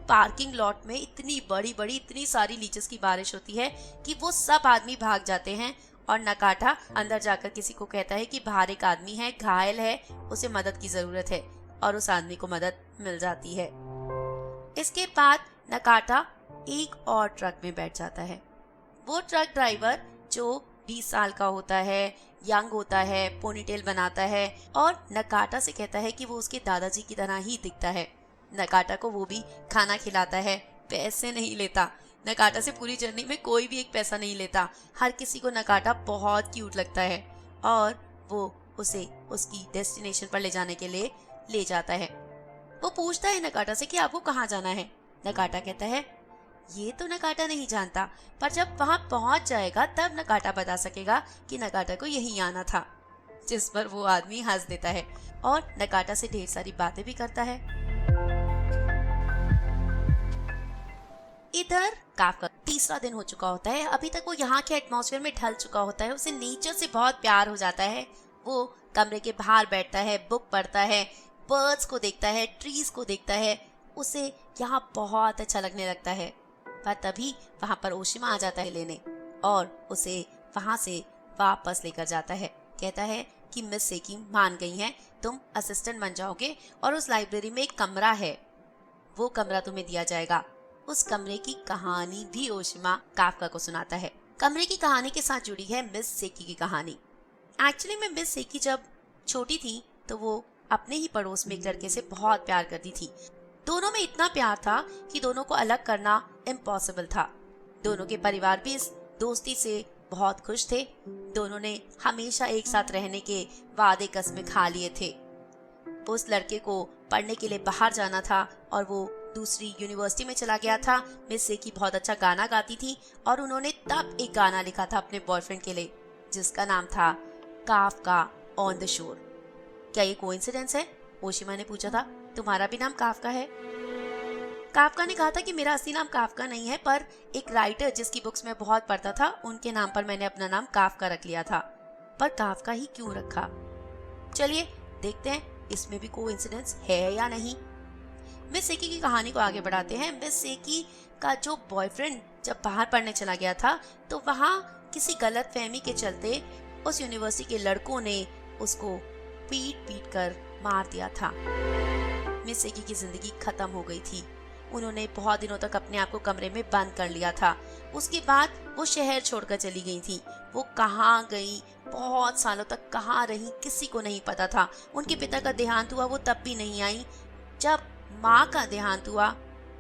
पार्किंग लॉट में इतनी बड़ी बड़ी इतनी सारी लीचेस की बारिश होती है कि वो सब आदमी भाग जाते हैं, और नकाटा अंदर जाकर किसी को कहता है कि बाहर एक आदमी है, घायल है, उसे मदद की जरूरत है, और उस आदमी को मदद मिल जाती है। इसके बाद नकाटा एक और ट्रक में बैठ जाता है। वो ट्रक ड्राइवर जो 20 साल का होता है, यंग होता है, पोनीटेल बनाता है, और नकाटा से कहता है कि वो उसके दादाजी की तरह ही दिखता है। नकाटा को वो भी खाना खिलाता है, पैसे नहीं लेता। नकाटा से पूरी जर्नी में कोई भी एक पैसा नहीं लेता। हर किसी को नकाटा बहुत क्यूट लगता है, और वो उसे उसकी डेस्टिनेशन पर ले जाने के लिए ले जाता है। वो पूछता है नकाटा से कि आपको कहाँ जाना है? नकाटा कहता है, ये तो नकाटा नहीं जानता, पर जब वहां पहुंच जाएगा तब नकाटा बता सकेगा कि नकाटा को यही आना था। जिस पर वो आदमी हंस देता है और नकाटा से ढेर सारी बातें भी करता है। इधर काफका तीसरा दिन हो चुका होता है। अभी तक वो यहाँ के एटमॉस्फेयर में ढल चुका होता है। उसे नेचर से बहुत प्यार हो जाता है। वो कमरे के बाहर बैठता है, बुक पढ़ता है, बर्ड्स को देखता है, ट्रीज को देखता है। उसे यहाँ बहुत अच्छा लगने लगता है। पर तभी वहाँ पर ओशिमा आ जाता है लेने और उसे वहाँ से वापस लेकर जाता है। कहता है कि मिस सेकी मान गई हैं, तुम असिस्टेंट बन जाओगे और उस लाइब्रेरी में एक कमरा है, वो कमरा तुम्हें दिया जाएगा। उस कमरे की कहानी भी ओशिमा काफका को सुनाता है। कमरे की कहानी के साथ जुड़ी है मिस सेकी की कहानी। एक्चुअली में मिस सेकी जब छोटी थी तो वो अपने ही पड़ोस में एक लड़के से बहुत प्यार करती थी। दोनों में इतना प्यार था कि दोनों को अलग करना इम्पॉसिबल था। दोनों के परिवार भी इस दोस्ती से बहुत खुश थे। दोनों ने हमेशा एक साथ रहने के वादे कसमें खा लिए थे। उस लड़के को पढ़ने के लिए बाहर जाना था और वो दूसरी यूनिवर्सिटी में चला गया था। मिस सेकी बहुत अच्छा गाना गाती थी और उन्होंने तब एक गाना लिखा था अपने बॉयफ्रेंड के लिए जिसका नाम था काफका ऑन द शोर। क्या ये कोइंसिडेंस है? ओशिमा ने पूछा था। तुम्हारा भी नाम काफका है? काफका ने कहा था कि मेरा असली नाम काफका नहीं है, पर एक राइटर जिसकी बुक्स मैं बहुत पढ़ता था उनके नाम पर मैंने अपना नाम काफका रख लिया था। पर काफका ही क्यों रखा? चलिए देखते हैं इसमें भी कोइंसिडेंस है या नहीं। मिस सेकी की कहानी को आगे बढ़ाते हैं। मिस सेकी का जो बॉयफ्रेंड जब बाहर पढ़ने चला गया था तो वहाँ किसी गलत फहमी के चलते उस यूनिवर्सिटी के लड़कों ने उसको पीट पीट कर मार दिया था। मिस सेकी की जिंदगी खत्म हो गई थी। उन्होंने बहुत दिनों तक अपने आप को कमरे में बंद कर लिया था। उसके बाद वो शहर छोड़कर चली गई थी। वो कहाँ गई, बहुत सालों तक कहाँ रही, किसी को नहीं पता था। उनके पिता का देहांत हुआ, वो तब भी नहीं आई। जब माँ का देहांत हुआ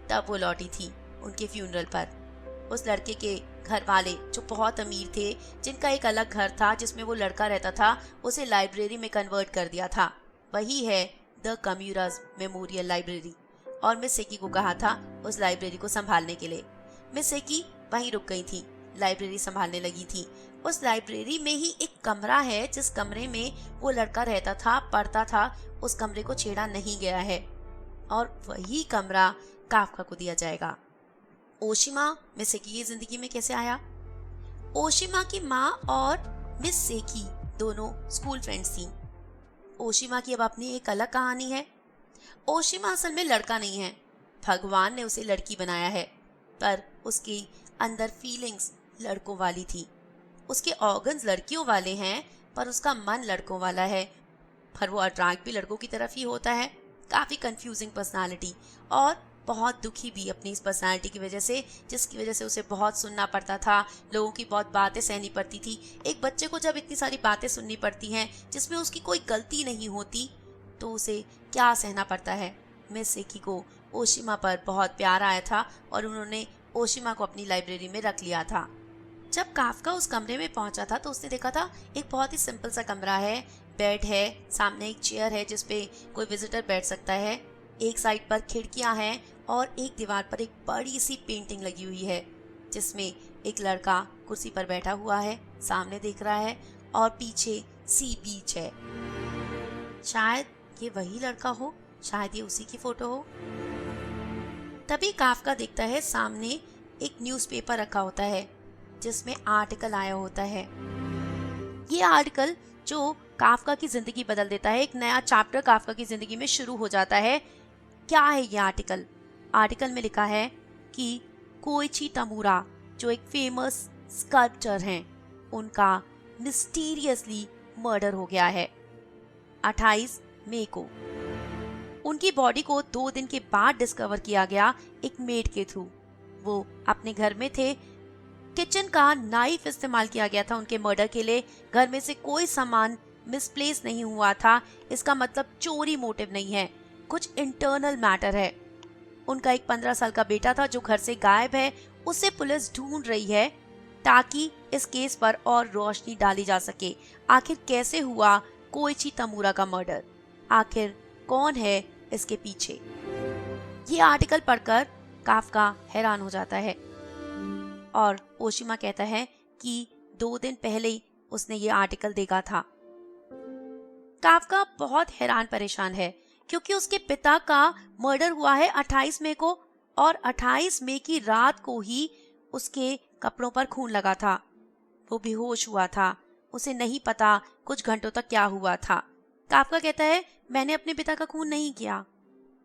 तब वो लौटी थी उनके फ्यूनरल पर। उस लड़के के घर वाले जो बहुत अमीर थे, जिनका एक अलग घर था जिसमें वो लड़का रहता था, उसे लाइब्रेरी में कन्वर्ट कर दिया था। वही है द कम्यूराज मेमोरियल लाइब्रेरी। और मिस सेकी को कहा था उस लाइब्रेरी को संभालने के लिए। मिस सेकी वहीं रुक गई थी, लाइब्रेरी संभालने लगी थी। उस लाइब्रेरी में ही एक कमरा है जिस कमरे में वो लड़का रहता था, पढ़ता था। उस कमरे को छेड़ा नहीं गया है और वही कमरा काफका को दिया जाएगा। ओशिमा मिस सेकी की जिंदगी में कैसे आया? ओशिमा की माँ और मिस सेकी दोनों स्कूल फ्रेंड्स थी। ओशिमा की अब अपनी एक अलग कहानी है। ओशिमा असल में लड़का नहीं है, भगवान ने उसे लड़की बनाया है, पर उसके अंदर फीलिंग्स लड़कों वाली थी। उसके ऑर्गन्स लड़कियों वाले हैं पर उसका मन लड़कों वाला है, पर वो अट्रैक्ट भी लड़कों की तरफ ही होता है। काफ़ी कंफ्यूजिंग पर्सनालिटी और बहुत दुखी भी अपनी इस पर्सनालिटी की वजह से, जिसकी वजह से उसे बहुत सुनना पड़ता था, लोगों की बहुत बातें सहनी पड़ती थी। एक बच्चे को जब इतनी सारी बातें सुननी पड़ती हैं जिसमें उसकी कोई गलती नहीं होती तो उसे क्या सहना पड़ता है। मिस सेकी को ओशिमा पर बहुत प्यार आया था और उन्होंने ओशिमा को अपनी लाइब्रेरी में रख लिया था। जब काफका उस कमरे में पहुंचा था तो उसने देखा था एक बहुत ही सिंपल सा कमरा है, बेड है, सामने एक चेयर है जिसपे कोई विजिटर बैठ सकता है, एक साइड पर खिड़कियां हैं और एक दीवार पर एक बड़ी सी पेंटिंग लगी हुई है जिसमें एक लड़का कुर्सी पर बैठा हुआ है, सामने देख रहा है और पीछे सी बीच है। शायद ये वही लड़का हो, शायद ये उसी की फोटो हो। तभी काफका देखता है सामने एक न्यूज़पेपर रखा होता है जिसमें आर्टिकल आया होता है। ये आर्टिकल जो काफका की जिंदगी बदल देता है, एक नया चैप्टर काफका की जिंदगी में शुरू हो जाता है। क्या है ये आर्टिकल? आर्टिकल में लिखा है कि कोइची तमुरा जो एक फेमस स्कल्पचर हैं, उनका मिस्टीरियसली मर्डर हो गया है 28 मई को। उनकी बॉडी को 2 दिन के बाद डिस्कवर किया गया एक मेड के थ्रू। वो अपने घर में थे, किचन का नाइफ इस्तेमाल किया गया था उनके मर्डर के लिए। घर में से कोई सामान मिसप्लेस नहीं हुआ था। इसका मतलब चोरी मोटिव नहीं है, कुछ इंटरनल मैटर है। उनका एक 15 साल का बेटा था जो घर से गायब है, उसे पुलिस ढूंढ रही है ताकि इस केस पर और रोशनी डाली जा सके। आखिर कैसे हुआ कोइची तमुरा का मर्डर? आखिर कौन है इसके पीछे? ये आर्टिकल पढ़कर काफका हैरान हो जाता है और ओशिमा कहता है कि 2 दिन पहले ही उसने ये आर्टिकल देखा था। काफका बहुत हैरान परेशान है क्योंकि उसके पिता का मर्डर हुआ है 28 मई को और 28 मई की रात को ही उसके कपड़ों पर खून लगा था। वो बेहोश हुआ था, उसे नहीं पता कुछ घंटों तक क्या हुआ था। काफका कहता है मैंने अपने पिता का खून नहीं किया।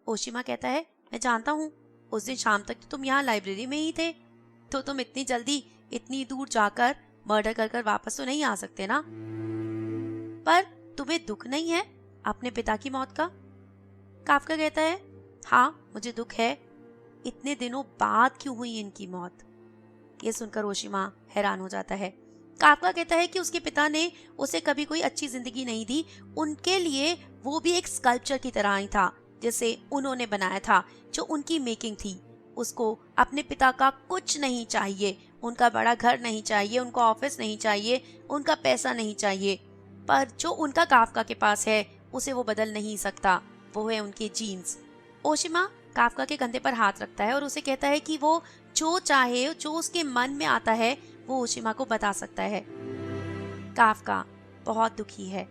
ओशिमा कहता है मैं जानता हूँ, उस दिन शाम तक तो तुम यहाँ लाइब्रेरी में ही थे, तो तुम इतनी जल्दी इतनी दूर जाकर मर्डर कर कर वापस तो नहीं आ सकते ना। पर तुम्हें दुख नहीं है अपने पिता की मौत का? काफका कहता है हाँ मुझे दुख है, इतने दिनों बाद क्यों हुई इनकी मौत। ये सुनकर ओशिमा हैरान हो जाता है। काफका कहता है कि उसके पिता ने उसे कभी कोई अच्छी जिंदगी नहीं दी, उनके लिए वो भी एक स्कल्पचर की तरह ही था जिसे उन्होंने बनाया था, जो उनकी मेकिंग थी। उसको अपने पिता का कुछ नहीं चाहिए, उनका बड़ा घर नहीं चाहिए, उनका ऑफिस नहीं चाहिए, उनका पैसा नहीं चाहिए, पर जो उनका काफका के पास है उसे वो बदल नहीं सकता, वो है उनके जीन्स। ओशिमा काफका के कंधे पर हाथ रखता है और उसे कहता है कि वो जो चाहे, जो उसके मन में आता है वो ओशिमा को बता सकता है। काफका बहुत दुखी है,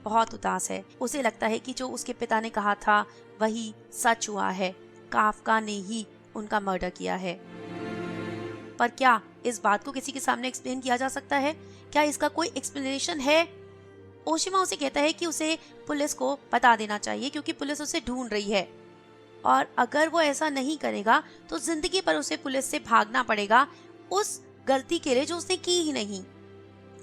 बहुत उदास है। उसे लगता है कि जो उसके पिता ने कहा था वही सच हुआ है, काफका ने ही उनका मर्डर किया है। पर क्या इस बात को किसी के सामने एक्सप्लेन किया जा सकता है? क्या इसका कोई एक्सप्लेनेशन है? ओशिमा उसे कहता है कि उसे पुलिस को बता देना चाहिए क्योंकि पुलिस उसे ढूंढ रही है और अगर वो ऐसा नहीं करेगा तो जिंदगी भर उसे पुलिस से भागना पड़ेगा उस गलती के लिए जो उसने की ही नहीं।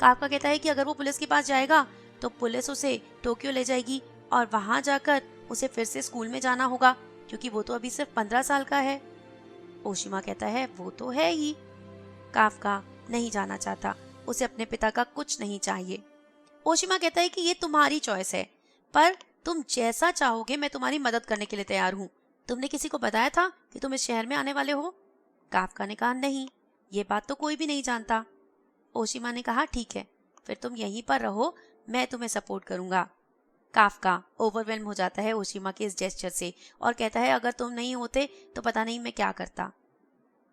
काफका कहता है कि अगर वो पुलिस के पास जाएगा तो पुलिस उसे टोक्यो ले जाएगी और वहां जाकर उसे फिर से स्कूल में जाना होगा क्योंकि वो तो अभी सिर्फ 15 साल का है। ओशिमा कहता है वो तो है ही। काफका नहीं जाना चाहता, उसे अपने पिता का कुछ नहीं चाहिए। ओशिमा कहता है कि ये तुम्हारी चॉइस है, पर तुम जैसा चाहोगे मैं तुम्हारी मदद करने के लिए तैयार हूँ। तुमने किसी को बताया था कि तुम इस शहर में आने वाले हो? काफका ने कहा नहीं, ये बात तो कोई भी नहीं जानता। ओशिमा ने कहा ठीक है, फिर तुम यहीं पर रहो, मैं तुम्हें सपोर्ट करूंगा। काफका ओवरवेल्म हो जाता है ओशिमा के इस जेस्चर से और कहता है अगर तुम नहीं होते तो पता नहीं मैं क्या करता।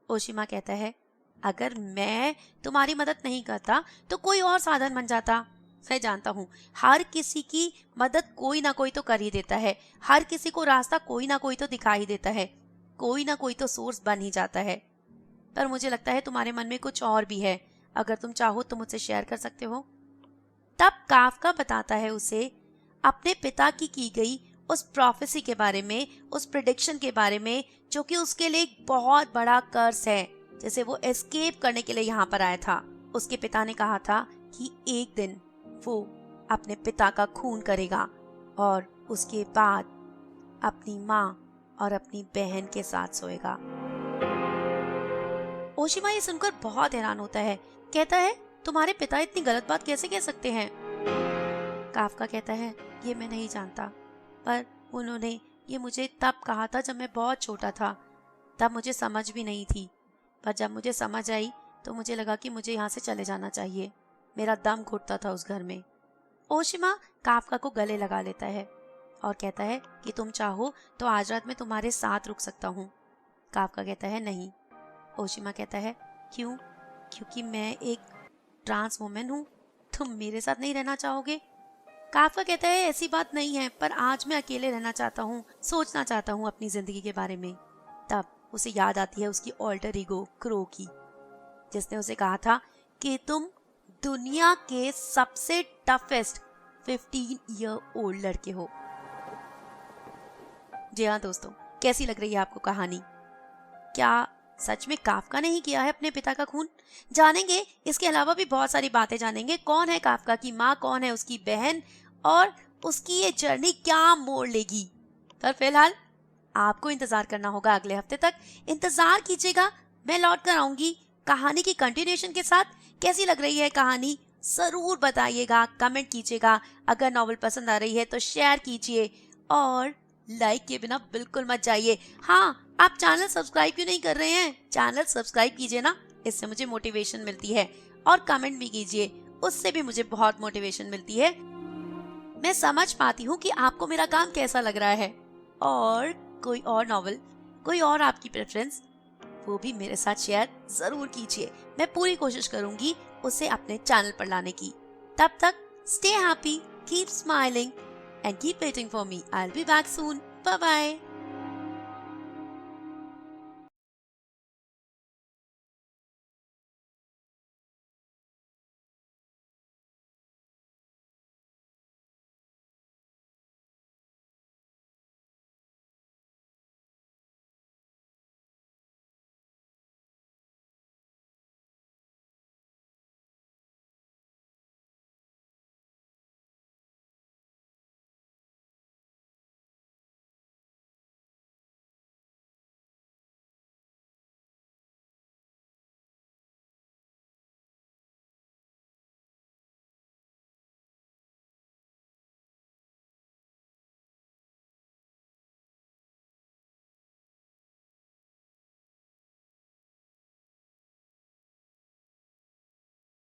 ओशिमा कहता है अगर मैं तुम्हारी मदद नहीं करता तो कोई और साधन बन जाता। मैं जानता हूँ हर किसी की मदद कोई ना कोई तो कर ही देता है, हर किसी को रास्ता कोई ना कोई तो दिखा ही देता है, कोई ना कोई तो सोर्स बन ही जाता है। पर मुझे लगता है तुम्हारे मन में कुछ और भी है, अगर तुम चाहो तो मुझसे शेयर कर सकते हो। तब काफका बताता है उसे अपने पिता की गई उस प्रोफेसी के बारे में, उस प्रेडिक्शन के बारे में, जो कि उसके लिए एक बहुत बड़ा कर्स है, जैसे वो एस्केप करने के लिए यहाँ पर आया था। उसके पिता ने कहा था कि एक दिन वो अपने पिता का खून करेगा और उसके बाद अपनी माँ और अपनी बहन के साथ सोएगा। ओशिमा ये सुनकर बहुत हैरान होता है, कहता है तुम्हारे पिता इतनी गलत बात कैसे कह सकते हैं? काफका कहता है ये मैं नहीं जानता, पर उन्होंने ये मुझे तब कहा था जब मैं बहुत छोटा था, तब मुझे समझ भी नहीं थी, पर जब मुझे समझ आई तो मुझे लगा कि मुझे यहाँ से चले जाना चाहिए। मेरा दम घुटता था उस घर में। ओशिमा काफका को गले लगा लेता है और कहता है कि तुम चाहो तो आज रात मैं तुम्हारे साथ रुक सकता हूँ। काफका कहता है नहीं। ओशिमा कहता है क्यों? क्योंकि मैं एक ट्रांस वुमेन हूँ, तुम मेरे साथ नहीं रहना चाहोगे? काफका कहता है ऐसी बात नहीं है, पर आज मैं अकेले रहना चाहता हूँ, सोचना चाहता हूँ अपनी जिंदगी के बारे में। तब उसे याद आती है उसकी ऑल्टर ईगो क्रो की, जिसने उसे कहा था कि तुम दुनिया के सबसे टफेस्ट 15 ईयर ओल्ड लड़के हो। जी हाँ दोस्तों, कैसी लग रही है आपको कहानी? क्या सच में काफका ने ही किया है अपने पिता का खून? जानेंगे, इसके अलावा भी बहुत सारी बातें जानेंगे। कौन है काफका की माँ, कौन है उसकी बहन और उसकी ये जर्नी क्या मोड़ लेगी। पर फिलहाल आपको इंतजार करना होगा अगले हफ्ते तक। इंतजार कीजिएगा, मैं लौट कर आऊंगी कहानी की कंटिन्यूएशन के साथ। कैसी लग रही है कहानी जरूर बताइएगा, कमेंट कीजिएगा। अगर नॉवल पसंद आ रही है तो शेयर कीजिए और लाइक के बिना बिल्कुल मत जाइए। हाँ, आप चैनल सब्सक्राइब क्यों नहीं कर रहे हैं? चैनल सब्सक्राइब कीजिए ना, इससे मुझे मोटिवेशन मिलती है। और कमेंट भी कीजिए, उससे भी मुझे बहुत मोटिवेशन मिलती है। मैं समझ पाती हूँ कि आपको मेरा काम कैसा लग रहा है। और कोई और नॉवल, कोई और आपकी प्रेफरेंस वो भी मेरे साथ शेयर जरूर कीजिए। मैं पूरी कोशिश करूंगी उसे अपने चैनल पर लाने की। तब तक stay happy, keep smiling and keep waiting for me. I will be back soon. Bye bye.